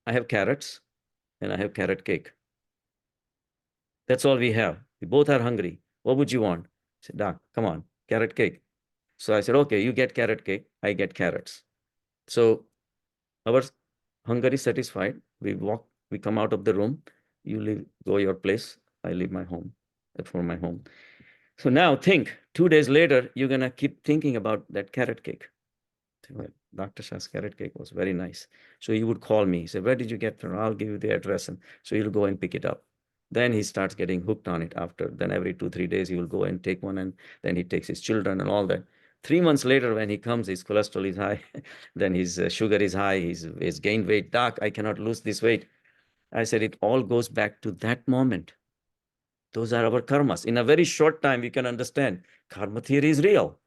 I have carrots and I have carrot cake. That's all we have. We both are hungry. What would you want? I said, Doc, come on, carrot cake. So I said, okay, you get carrot cake, I get carrots. So our hunger is satisfied. We come out of the room. You go your place. I leave my home, for my home. So now think, 2 days later, you're going to keep thinking about that carrot cake. Well, Dr. Shah's carrot cake was very nice. So he would call me. He said, where did you get from? I'll give you the address. And so you'll go and pick it up. Then he starts getting hooked on it then every 2-3 days, he will go and take one. And then he takes his children and all that. 3 months later, when he comes, his cholesterol is high. Then his sugar is high. He's gained weight. Doc, I cannot lose this weight. I said, it all goes back to that moment. Those are our karmas. In a very short time, we can understand karma theory is real.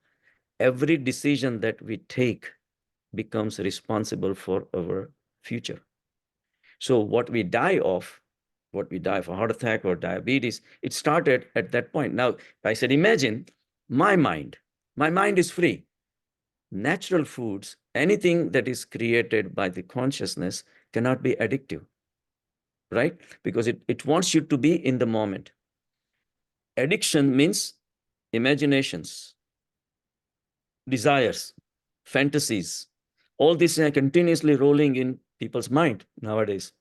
Every decision that we take becomes responsible for our future. So what we die of heart attack or diabetes, it started at that point. Now, I said, imagine my mind is free. Natural foods, anything that is created by the consciousness cannot be addictive, right? Because it wants you to be in the moment. Addiction means imaginations, desires, fantasies. All these are continuously rolling in people's mind nowadays.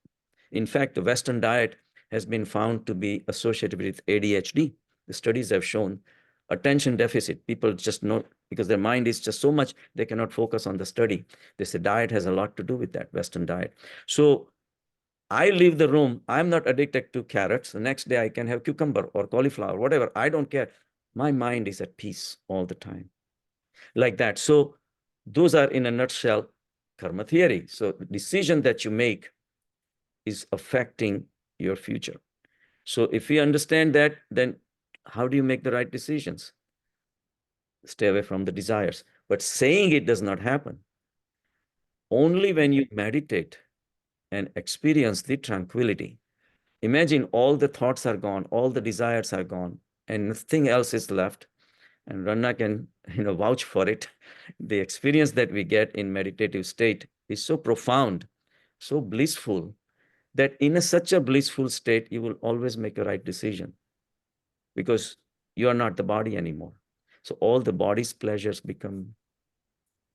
In fact, the Western diet has been found to be associated with ADHD. The studies have shown attention deficit. People just know because their mind is just so much, they cannot focus on the study. They say diet has a lot to do with that, Western diet. So I leave the room. I'm not addicted to carrots. The next day I can have cucumber or cauliflower, whatever. I don't care. My mind is at peace all the time, like that. So those are, in a nutshell, karma theory. So the decision that you make is affecting your future. So if we understand that, then how do you make the right decisions? Stay away from the desires. But saying it does not happen. Only when you meditate and experience the tranquility. Imagine all the thoughts are gone, all the desires are gone, and nothing else is left. And Ranna can, vouch for it. The experience that we get in meditative state is so profound, so blissful, that in such a blissful state, you will always make a right decision because you are not the body anymore. So all the body's pleasures become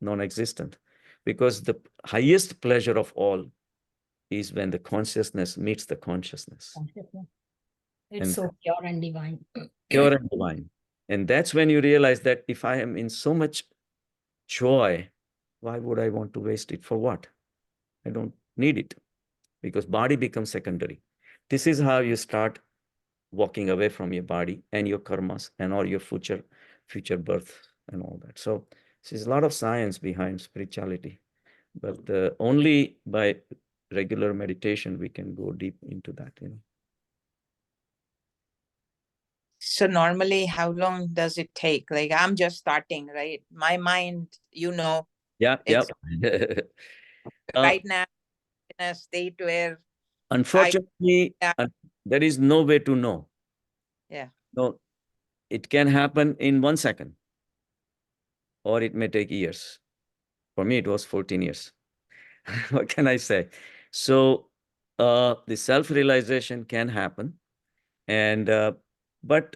non-existent because the highest pleasure of all is when the consciousness meets the consciousness. It's And so pure and divine. pure and divine. And that's when you realize that if I am in so much joy, why would I want to waste it? For what? I don't need it because body becomes secondary. This is how you start walking away from your body and your karmas and all your future birth and all that. So there's a lot of science behind spirituality, but only by regular meditation we can go deep into that. So normally, how long does it take? Like I'm just starting, right? My mind, Yeah. it's right Uh, now in a state where Unfortunately, Yeah. there is no way to know. Yeah. No, it can happen in 1 second, or it may take years. For me, it was 14 years. What can I say? So the self-realization can happen. And but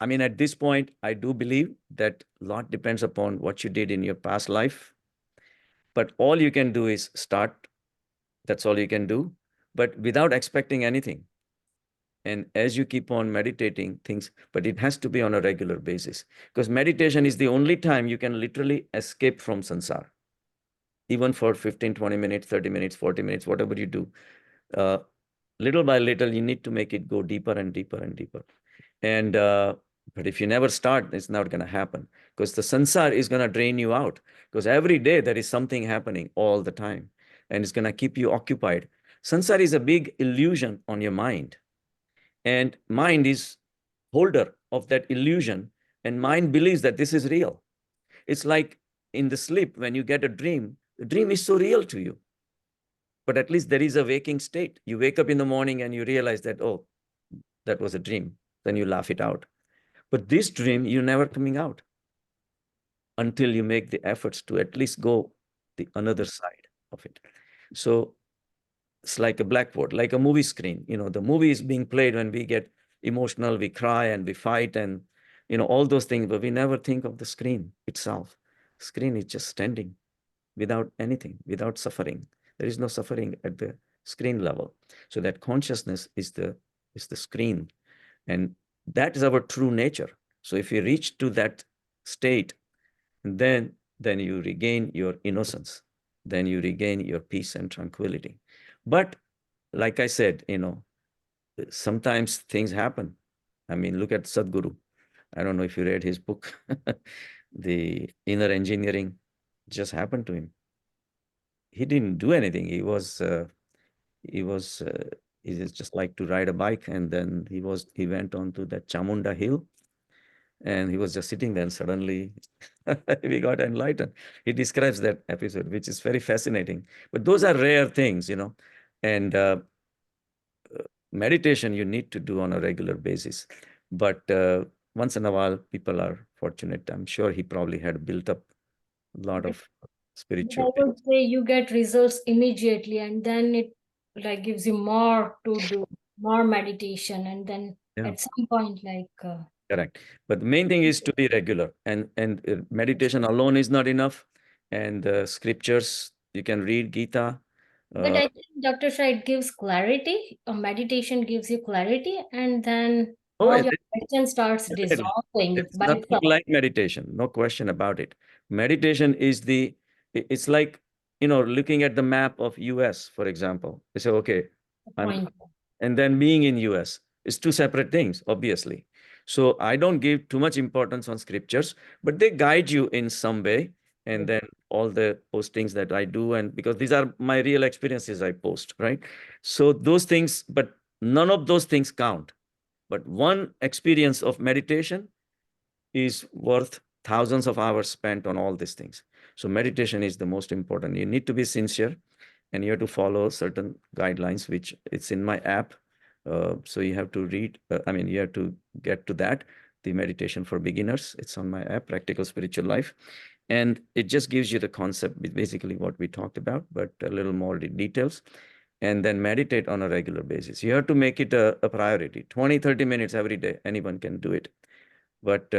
I mean, at this point, I do believe that a lot depends upon what you did in your past life. But all you can do is start. That's all you can do, but without expecting anything. And as you keep on meditating things, but it has to be on a regular basis because meditation is the only time you can literally escape from samsara. Even for 15, 20 minutes, 30 minutes, 40 minutes, whatever you do, little by little, you need to make it go deeper and deeper and deeper. And but if you never start, it's not going to happen because the samsara is going to drain you out because every day there is something happening all the time and it's going to keep you occupied. Samsara is a big illusion on your mind, and mind is holder of that illusion, and mind believes that this is real. It's like in the sleep, when you get a dream, the dream is so real to you, but at least there is a waking state. You wake up in the morning and you realize that, oh, that was a dream. Then you laugh it out. But this dream, you're never coming out until you make the efforts to at least go the another side of it. So it's like a blackboard, like a movie screen. The movie is being played when we get emotional, we cry and we fight and, all those things, but we never think of the screen itself. Screen is just standing without anything, without suffering. There is no suffering at the screen level. So that consciousness is the screen. And that is our true nature. So if you reach to that state, then you regain your innocence. Then you regain your peace and tranquility. But like I said, sometimes things happen. I mean, look at Sadhguru. I don't know if you read his book, The Inner Engineering. Just happened to him. He didn't do anything. He just like to ride a bike, and then he went on to that Chamunda Hill, and he was just sitting there, and suddenly we got enlightened. He describes that episode, which is very fascinating. But those are rare things, and meditation you need to do on a regular basis. But once in a while, people are fortunate. I'm sure he probably had built up a lot of But spiritual I being. would say you get results immediately, and then it like gives you more to do, more meditation, and then Yeah. at some point, Correct. But the main thing is to be regular, and meditation alone is not enough. And scriptures, you can read Gita. but I think Dr. Shah, it gives clarity. A meditation gives you clarity, and then Oh, all it your question starts definitely. dissolving It's by nothing itself. like meditation, no question about it. Meditation is it's like, looking at the map of US, for example. You say, okay, Point. and then being in US is two separate things, obviously. So I don't give too much importance on scriptures, but they guide you in some way. And then all the postings that I do, and because these are my real experiences I post, right? So those things, but none of those things count. But one experience of meditation is worth thousands of hours spent on all these things. So meditation is the most important. You need to be sincere, and you have to follow certain guidelines, which it's in my app. So you have to read, you have to get to that, the meditation for beginners. It's on my app, Practical Spiritual Life. And it just gives you the concept, basically what we talked about, but a little more details. And then meditate on a regular basis. You have to make it a priority. 20, 30 minutes every day. Anyone can do it. But,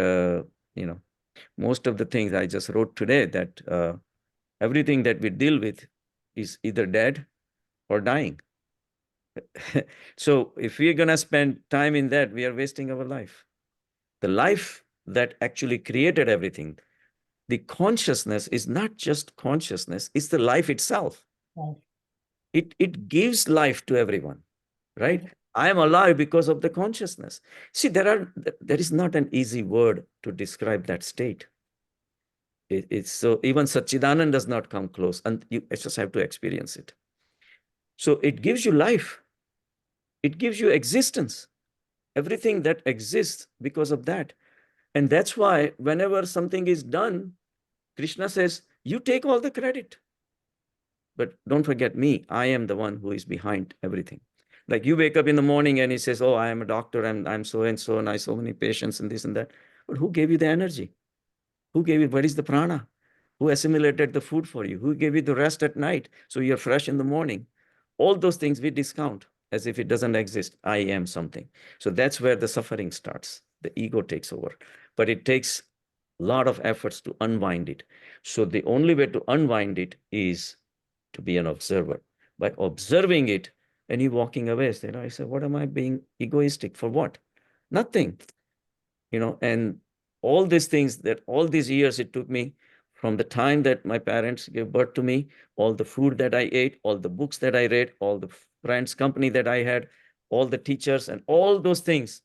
most of the things I just wrote today, that everything that we deal with is either dead or dying. So if we're going to spend time in that, we are wasting our life. The life that actually created everything, the consciousness is not just consciousness, it's the life itself. Right. It gives life to everyone, right? I am alive because of the consciousness. See, there is not an easy word to describe that state. It's so, even Satchidanand does not come close, and you just have to experience it. So it gives you life. It gives you existence. Everything that exists because of that. And that's why whenever something is done, Krishna says, you take all the credit. But don't forget me. I am the one who is behind everything. Like you wake up in the morning and he says, oh, I am a doctor, and I'm so and so, and I so many patients and this and that. But who gave you the energy? Who gave you, what is the prana? Who assimilated the food for you? Who gave you the rest at night so you're fresh in the morning? All those things we discount as if it doesn't exist. I am something. So that's where the suffering starts. The ego takes over. But it takes a lot of efforts to unwind it. So the only way to unwind it is to be an observer. By observing it, and you walking away, I say, what am I being egoistic for? What? Nothing. And all these things, that all these years it took me, from the time that my parents gave birth to me, all the food that I ate, all the books that I read, all the friends company that I had, all the teachers, and all those things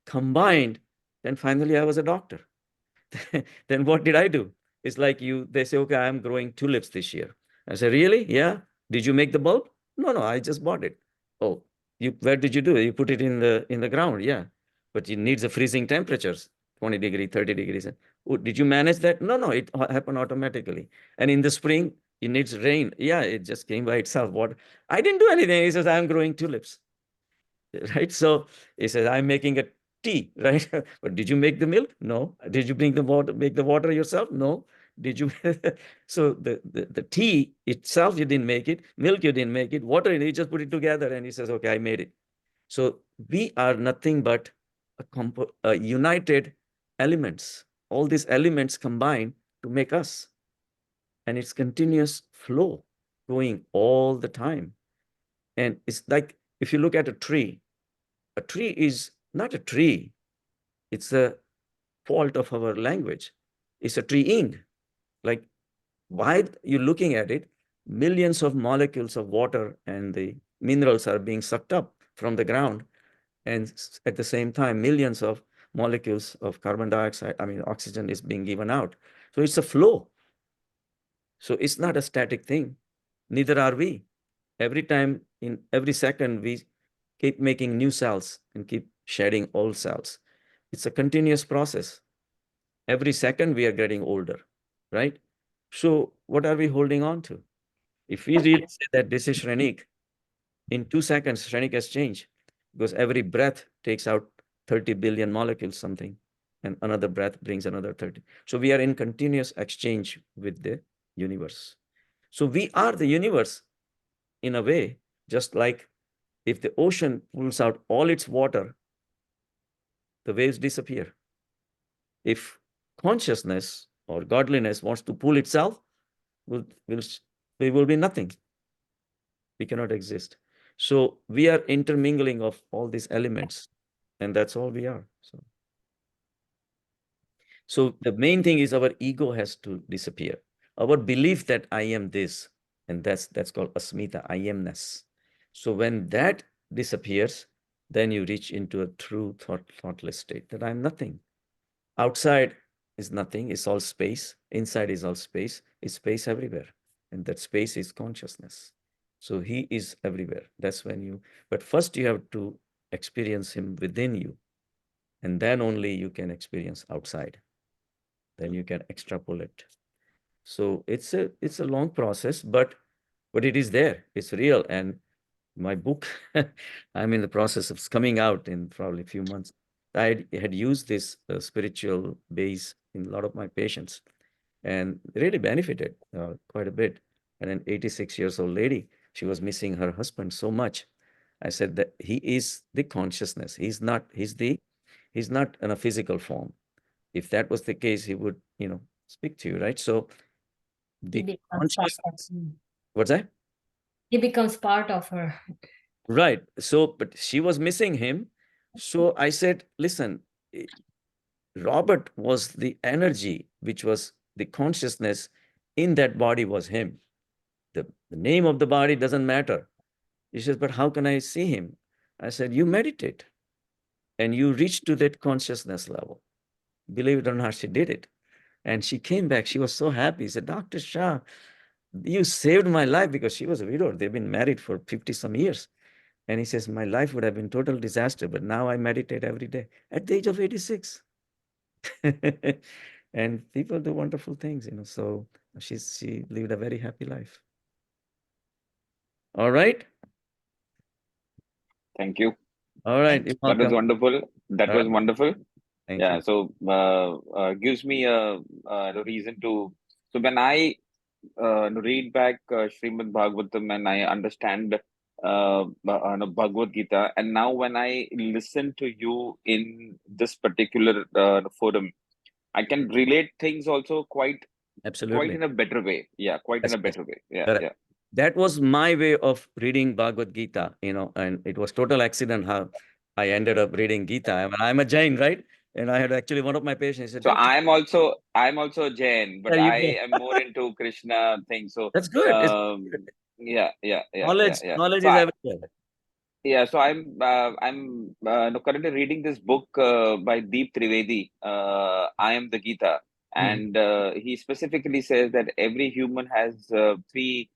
combined, then finally I was a doctor. Then what did I do? It's like they say, okay, I'm growing tulips this year. I say, really? Yeah. Did you make the bulb? No, I just bought it. Oh, where did you do it? You put it in the ground. Yeah. But it needs a freezing temperatures, 20 degrees, 30 degrees. Oh, did you manage that? No, it happened automatically. And in the spring, it needs rain. Yeah, it just came by itself. What? I didn't do anything. He says, I'm growing tulips. Right? So he says, I'm making a tea, right? But did you make the milk? No. Did you make the water yourself? No. Did you? So the tea itself, you didn't make it. Milk, you didn't make it. Water, you just put it together. And he says, okay, I made it. So we are nothing but a united elements. All these elements combine to make us. And it's continuous flow going all the time. And it's like, if you look at a tree is not a tree. It's a fault of our language. It's a treeing. Like, while you're looking at it, millions of molecules of water and the minerals are being sucked up from the ground. And at the same time, millions of molecules of carbon dioxide, oxygen is being given out. So it's a flow. So it's not a static thing. Neither are we. Every time, in every second, we keep making new cells and keep shedding old cells. It's a continuous process. Every second, we are getting older, right? So what are we holding on to? If we really say that this is Shrenik, in 2 seconds, Shrenik has changed, because every breath takes out 30 billion molecules, something, and another breath brings another 30. So we are in continuous exchange with the universe. So we are the universe in a way, just like if the ocean pulls out all its water, the waves disappear. If consciousness or godliness wants to pull itself, we will be nothing. We cannot exist. So we are intermingling of all these elements, and that's all we are. So the main thing is our ego has to disappear. Our belief that I am this, and that's called asmita, I amness. So when that disappears, then you reach into a true thoughtless state that I'm nothing. Outside is nothing, it's all space. Inside is all space, it's space everywhere. And that space is consciousness. So he is everywhere. That's when you, but first you have to experience him within you. And then only you can experience outside. Then you can extrapolate. So it's a long process, but it is there. It's real. And my book, I'm in the process of coming out in probably a few months. I had used this spiritual base in a lot of my patients, and really benefited quite a bit. And an 86 years old lady, she was missing her husband so much. I said that he is the consciousness. He's not in a physical form. If that was the case, he would, speak to you, right? So He the becomes part consciousness, of, what's that? he becomes part of her. Right. So, but she was missing him. So I said, listen, Robert was the energy, which was the consciousness in that body was him. The name of the body doesn't matter. He says, but how can I see him? I said, you meditate and you reach to that consciousness level. Believe it or not, she did it. And she came back. She was so happy. She said, Dr. Shah, you saved my life, because she was a widow. They've been married for 50 some years. And he says, my life would have been total disaster, but now I meditate every day at the age of 86. And people do wonderful things, so she lived a very happy life. All right. Thank you. All right. Thank You're That was welcome. wonderful. That All was right. wonderful. Thank Yeah. you. So gives me a reason to. So when I read back Srimad Bhagavatam and I understand Bhagavad Gita, and now when I listen to you in this particular forum, I can relate things also quite Absolutely. in a better way. Yeah, quite in Yes, a better way. Yeah, correct. yeah. That was my way of reading Bhagavad Gita, and it was total accident how I ended up reading Gita. I mean, I'm a Jain, right? And I had actually one of my patients said, So Doctor, I'm also Jain, but there you I go. am more into Krishna thing. So That's good. It's good. yeah. Knowledge So is everywhere. so I'm currently reading this book by Deep Trivedi. I am the Gita, and he specifically says that every human has three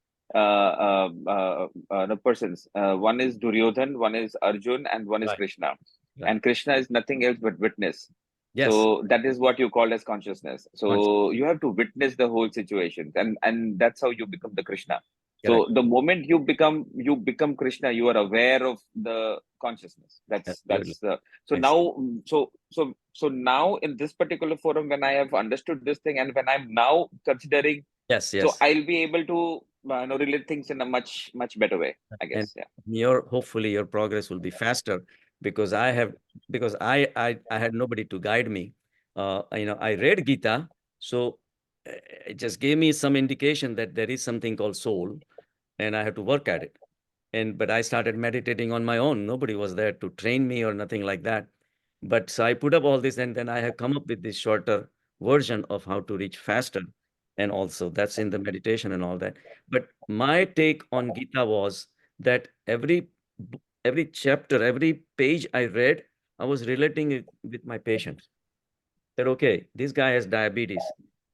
persons. One is Duryodhan, one is Arjun, and one is Right. Krishna. Right. And Krishna is nothing else but witness. Yes. So that is what you call as consciousness. So you have to witness the whole situation, and that's how you become the Krishna. Correct. So the moment you become Krishna, you are aware of the consciousness. Absolutely. So Yes. now so now in this particular forum, when I have understood this thing, and when I'm now considering, Yes. so I'll be able to relate things in a much better way, I guess. Yeah. Hopefully your progress will be faster, because I had nobody to guide me. I read Gita, so it just gave me some indication that there is something called soul, and I have to work at it. But I started meditating on my own. Nobody was there to train me or nothing like that. But so I put up all this, and then I have come up with this shorter version of how to reach faster. And also that's in the meditation and all that. But my take on Gita was that every chapter, every page I read, I was relating it with my patient. That, okay, this guy has diabetes,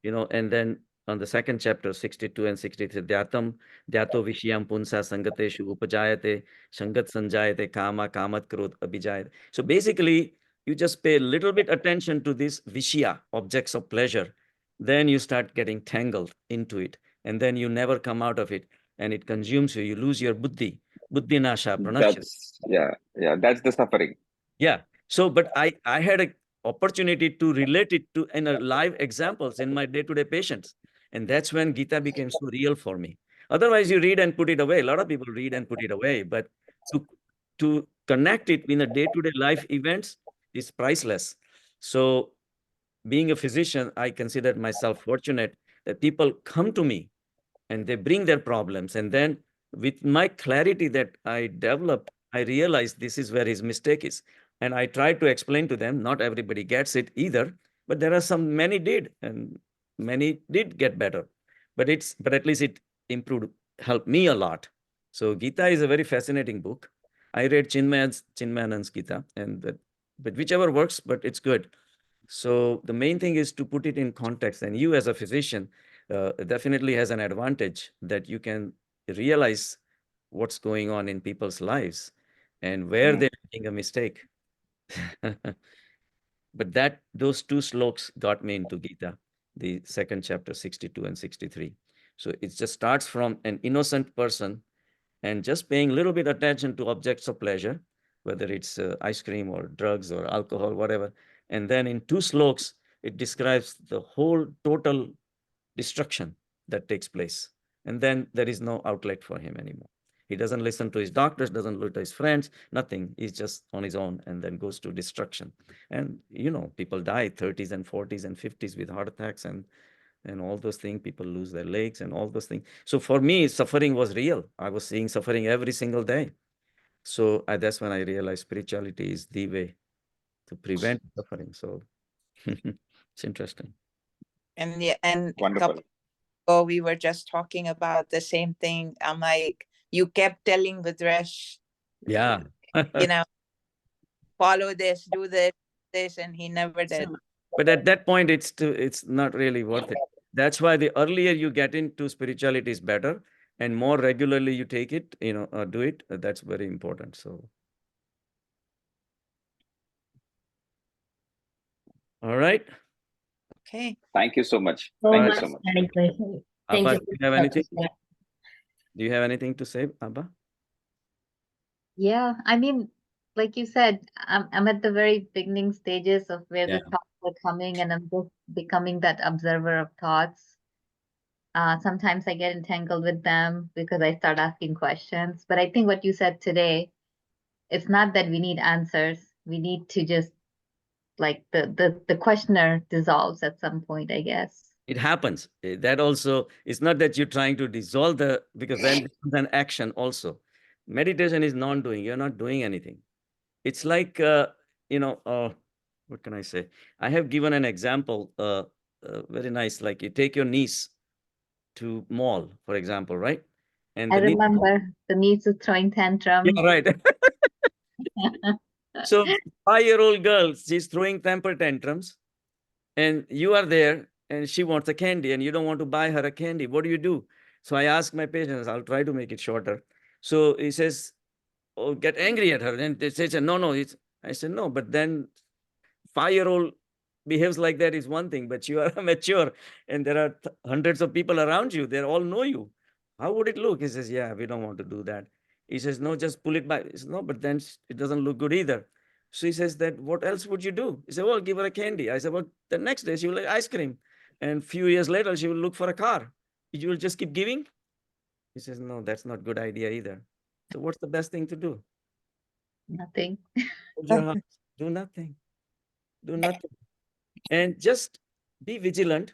and then on the second chapter, 62 and 63, dhyato vishiyam punsa sangateshu upajayate, sangat sanjayate, kama kamat krodh abhijayate. So basically, you just pay a little bit attention to these vishya, objects of pleasure, then you start getting tangled into it, and then you never come out of it, and it consumes you. You lose your buddhi nasha, pranashya. That's the suffering. Yeah. So, but I had an opportunity to relate it to in a live examples in my day-to-day patients. And that's when Gita became so real for me. Otherwise, you read and put it away. A lot of people read and put it away, but to connect it in a day-to-day life events is priceless. So being a physician, I consider myself fortunate that people come to me and they bring their problems. And then with my clarity that I developed, I realized this is where his mistake is. And I try to explain to them, not everybody gets it either, but there are many did, and many did get better. But at least it improved, helped me a lot. So Gita is a very fascinating book. I read Chinmayanand's Gita, but whichever works, but it's good. So the main thing is to put it in context, and you as a physician definitely has an advantage that you can realize what's going on in people's lives and where Right. they're making a mistake. But those two slokas got me into Gita, the second chapter, 62 and 63. So it just starts from an innocent person and just paying a little bit attention to objects of pleasure, whether it's ice cream or drugs or alcohol, whatever. And then in two slokas, it describes the whole total destruction that takes place. And then there is no outlet for him anymore. He doesn't listen to his doctors, doesn't listen to his friends, nothing. He's just on his own and then goes to destruction. And, people die 30s and 40s and 50s with heart attacks and all those things. People lose their legs and all those things. So for me, suffering was real. I was seeing suffering every single day. So that's when I realized spirituality is the way to prevent suffering. So it's interesting. And yeah, and a Wonderful. couple ago we were just talking about the same thing. I'm like, you kept telling Vidresh, Yeah. follow this, do this, and he never did. But at that point, it's not really worth it. That's why the earlier you get into spirituality is better, and more regularly you take it, do it. That's very important. So, all right. Okay. Thank you so much. So Thank you much, so much. Manish. Thank Abba, you. do you have anything? Do you have anything to say, Abba? Yeah, I mean, like you said, I'm at the very beginning stages of where Yeah. the thoughts are coming, and I'm just becoming that observer of thoughts. Sometimes I get entangled with them because I start asking questions. But I think what you said today, it's not that we need answers. We need to just like the questioner dissolves at some point, I guess. It happens. That also, it's not that you're trying to dissolve because then it's an action also. Meditation is non-doing. You're not doing anything. It's like, what can I say? I have given an example, very nice, like you take your niece to mall, for example, right? And I the niece, remember the niece was throwing tantrums. yeah, right. So 5-year-old girl, she's throwing temper tantrums, and you are there, and she wants a candy, and you don't want to buy her a candy. What do you do? So I ask my patients, I'll try to make it shorter. So he says, oh, get angry at her. And they say, no, I said, no, but then 5-year-old behaves like that is one thing, but you are mature and there are hundreds of people around you. They all know you. How would it look? He says, yeah, we don't want to do that. He says, no, just pull it back. He says, no, but then it doesn't look good either. So he says that, what else would you do? He said, well, give her a candy. I said, well, the next day she will like ice cream. And a few years later, she will look for a car. You will just keep giving? He says, no, that's not a good idea either. So what's the best thing to do? Nothing. Hold your heart. Do nothing. Do nothing. And just be vigilant.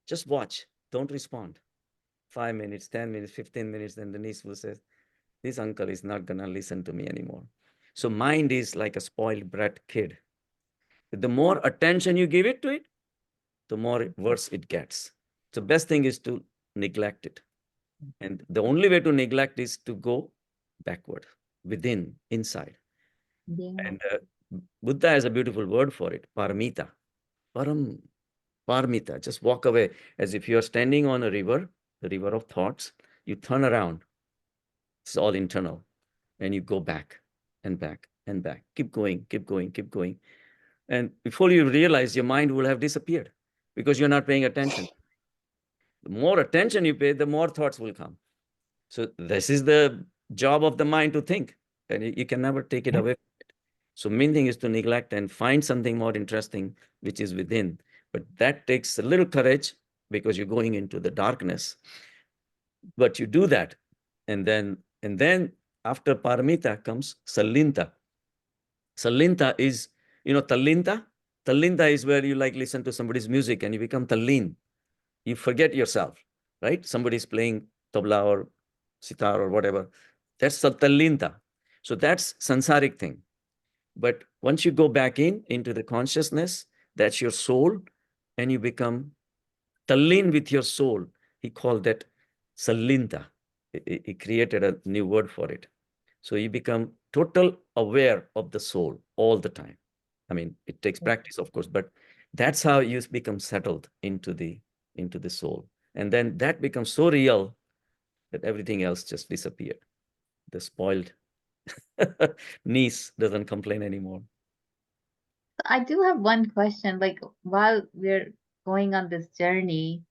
Just watch. Don't respond. 5 minutes, 10 minutes, 15 minutes, then the niece will say, this uncle is not going to listen to me anymore. So mind is like a spoiled brat kid. The more attention you give it to it, the more worse it gets. So best thing is to neglect it. And the only way to neglect is to go backward, within, inside. Yeah. And Buddha has a beautiful word for it, paramita. Paramita, just walk away as if you're standing on a river, the river of thoughts. You turn around. It's all internal. And you go back and back and back. Keep going, keep going, keep going. And before you realize, your mind will have disappeared because you're not paying attention. The more attention you pay, the more thoughts will come. So this is the job of the mind to think, and you can never take it away. So main thing is to neglect and find something more interesting, which is within. But that takes a little courage, because you're going into the darkness. But you do that. And then after paramita comes salinta. Salinta is, talinta. Talinta is where you like listen to somebody's music and you become talin. You forget yourself, right? Somebody's playing tabla or sitar or whatever. That's the talinta. So that's sansaric thing. But once you go back into the consciousness, that's your soul, and you become talin with your soul. He called that salinta. He created a new word for it. So you become total aware of the soul all the time. I mean, it takes practice, of course, but that's how you become settled into the soul. And then that becomes so real that everything else just disappeared. The spoiled niece doesn't complain anymore. I do have one question. Like, while we're going on this journey,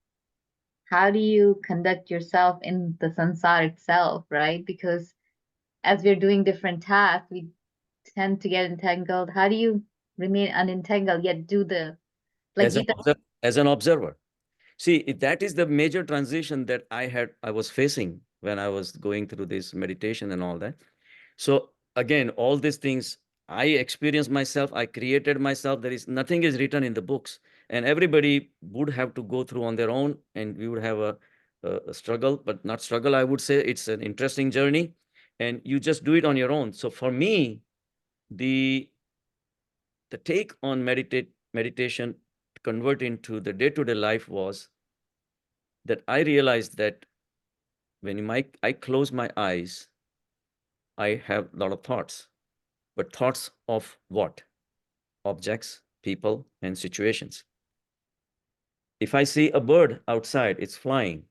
how do you conduct yourself in the sansar itself, right? Because as we're doing different tasks, we tend to get entangled. How do you remain unentangled yet do the like As an, Gita? as an observer. See, that is the major transition that I was facing when I was going through this meditation and all that. So again, all these things I experienced myself, I created myself. Nothing is written in the books, and everybody would have to go through on their own, and we would have a struggle, but not struggle. I would say it's an interesting journey, and you just do it on your own. So for me, the take on meditation convert into the day-to-day life was that I realized that when I close my eyes, I have a lot of thoughts, but thoughts of what? Objects, people, and situations. If I see a bird outside, it's flying.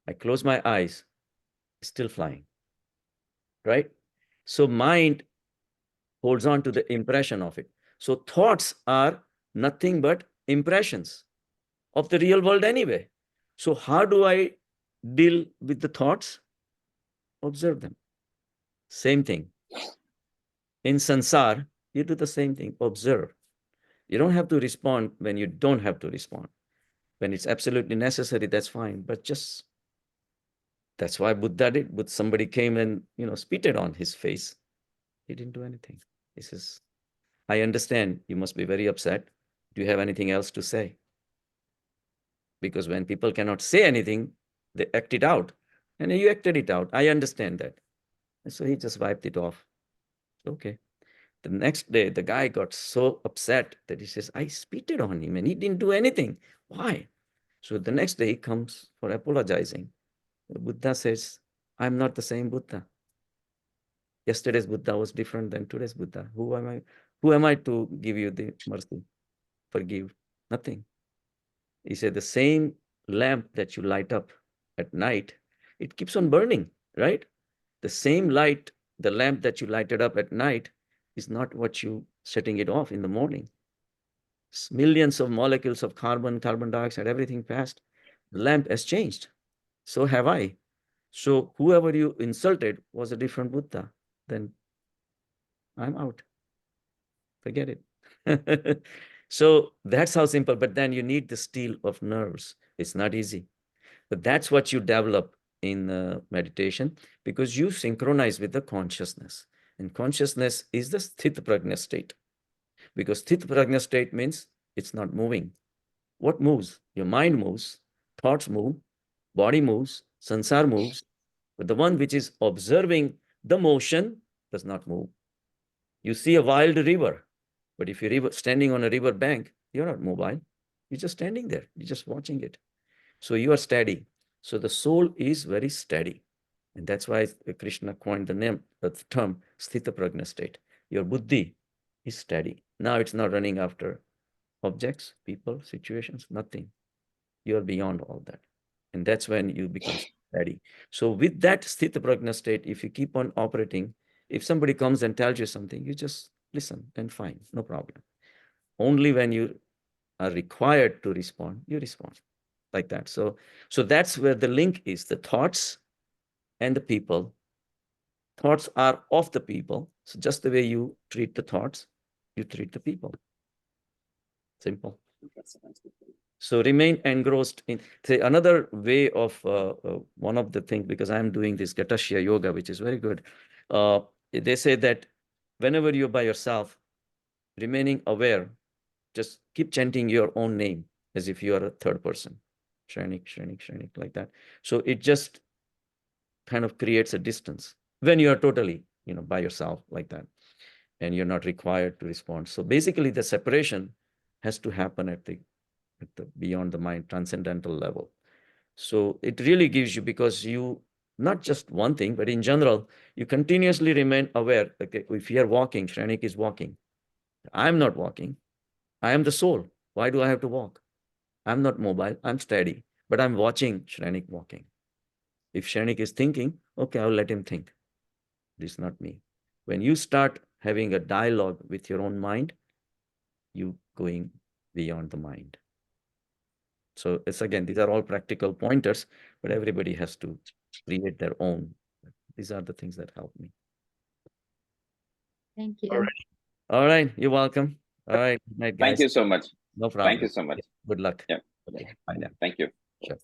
I close my eyes, it's still flying, right? So mind holds on to the impression of it. So thoughts are nothing but impressions of the real world anyway. So how do I deal with the thoughts? Observe them. Same thing. In sansar, you do the same thing. Observe. You don't have to respond when you don't have to respond. When it's absolutely necessary, that's fine. But just, that's why Buddha did. But somebody came and, spitted on his face. He didn't do anything. He says, I understand you must be very upset. Do you have anything else to say? Because when people cannot say anything, they act it out. And you acted it out. I understand that. And so he just wiped it off. Okay. The next day, the guy got so upset that he says, I spitted on him and he didn't do anything. Why? So the next day he comes for apologizing. The Buddha says, I'm not the same Buddha. Yesterday's Buddha was different than today's Buddha. Who am I? Who am I to give you the mercy? Forgive? Nothing. He said, the same lamp that you light up at night, it keeps on burning, right? The same light, the lamp that you lighted up at night is not what you setting it off in the morning. Millions of molecules of carbon, carbon dioxide, everything passed. The lamp has changed. So have I. So whoever you insulted was a different Buddha. Then I'm out. Forget it. So that's how simple. But then you need the steel of nerves. It's not easy. But that's what you develop in meditation, because you synchronize with the consciousness. And consciousness is the sthita prajna state. Because sthita prajna state means it's not moving. What moves? Your mind moves, thoughts move, body moves, sansar moves. But the one which is observing the motion does not move. You see a wild river, but if you're standing on a river bank, you're not mobile. You're just standing there. You're just watching it. So you are steady. So the soul is very steady. And that's why Krishna coined the term sthita prajna state. Your buddhi is steady. Now it's not running after objects, people, situations, nothing. You're beyond all that. And that's when you become steady. So with that sthita prajna state, if you keep on operating, if somebody comes and tells you something, you just listen and fine, no problem. Only when you are required to respond, you respond like that. So that's where the link is, the thoughts and the people. Thoughts are of the people. So just the way you treat the thoughts, you treat the people. Simple. So remain engrossed in, say, another way of one of the things, because I'm doing this Gatashya yoga, which is very good. They say that whenever you're by yourself, remaining aware, just keep chanting your own name as if you are a third person. Shrenik, Shrenik, Shrenik, like that. So it just kind of creates a distance when you are totally, by yourself like that, and you're not required to respond. So basically the separation has to happen at the beyond the mind, transcendental level. So it really gives you, because you, not just one thing, but in general, you continuously remain aware. Okay, if you are walking, Shrenik is walking. I'm not walking. I am the soul. Why do I have to walk? I'm not mobile. I'm steady, but I'm watching Shrenik walking. If Shrenik is thinking, okay, I'll let him think. This is not me. When you start having a dialogue with your own mind, you going beyond the mind. So it's, again, these are all practical pointers, but everybody has to create their own. These are the things that help me. Thank All you. right. All right, you're welcome. All right, good night, guys. Thank you so much. No problem. Thank you so much. Good luck. Yeah. Okay, bye now. Thank you. Sure.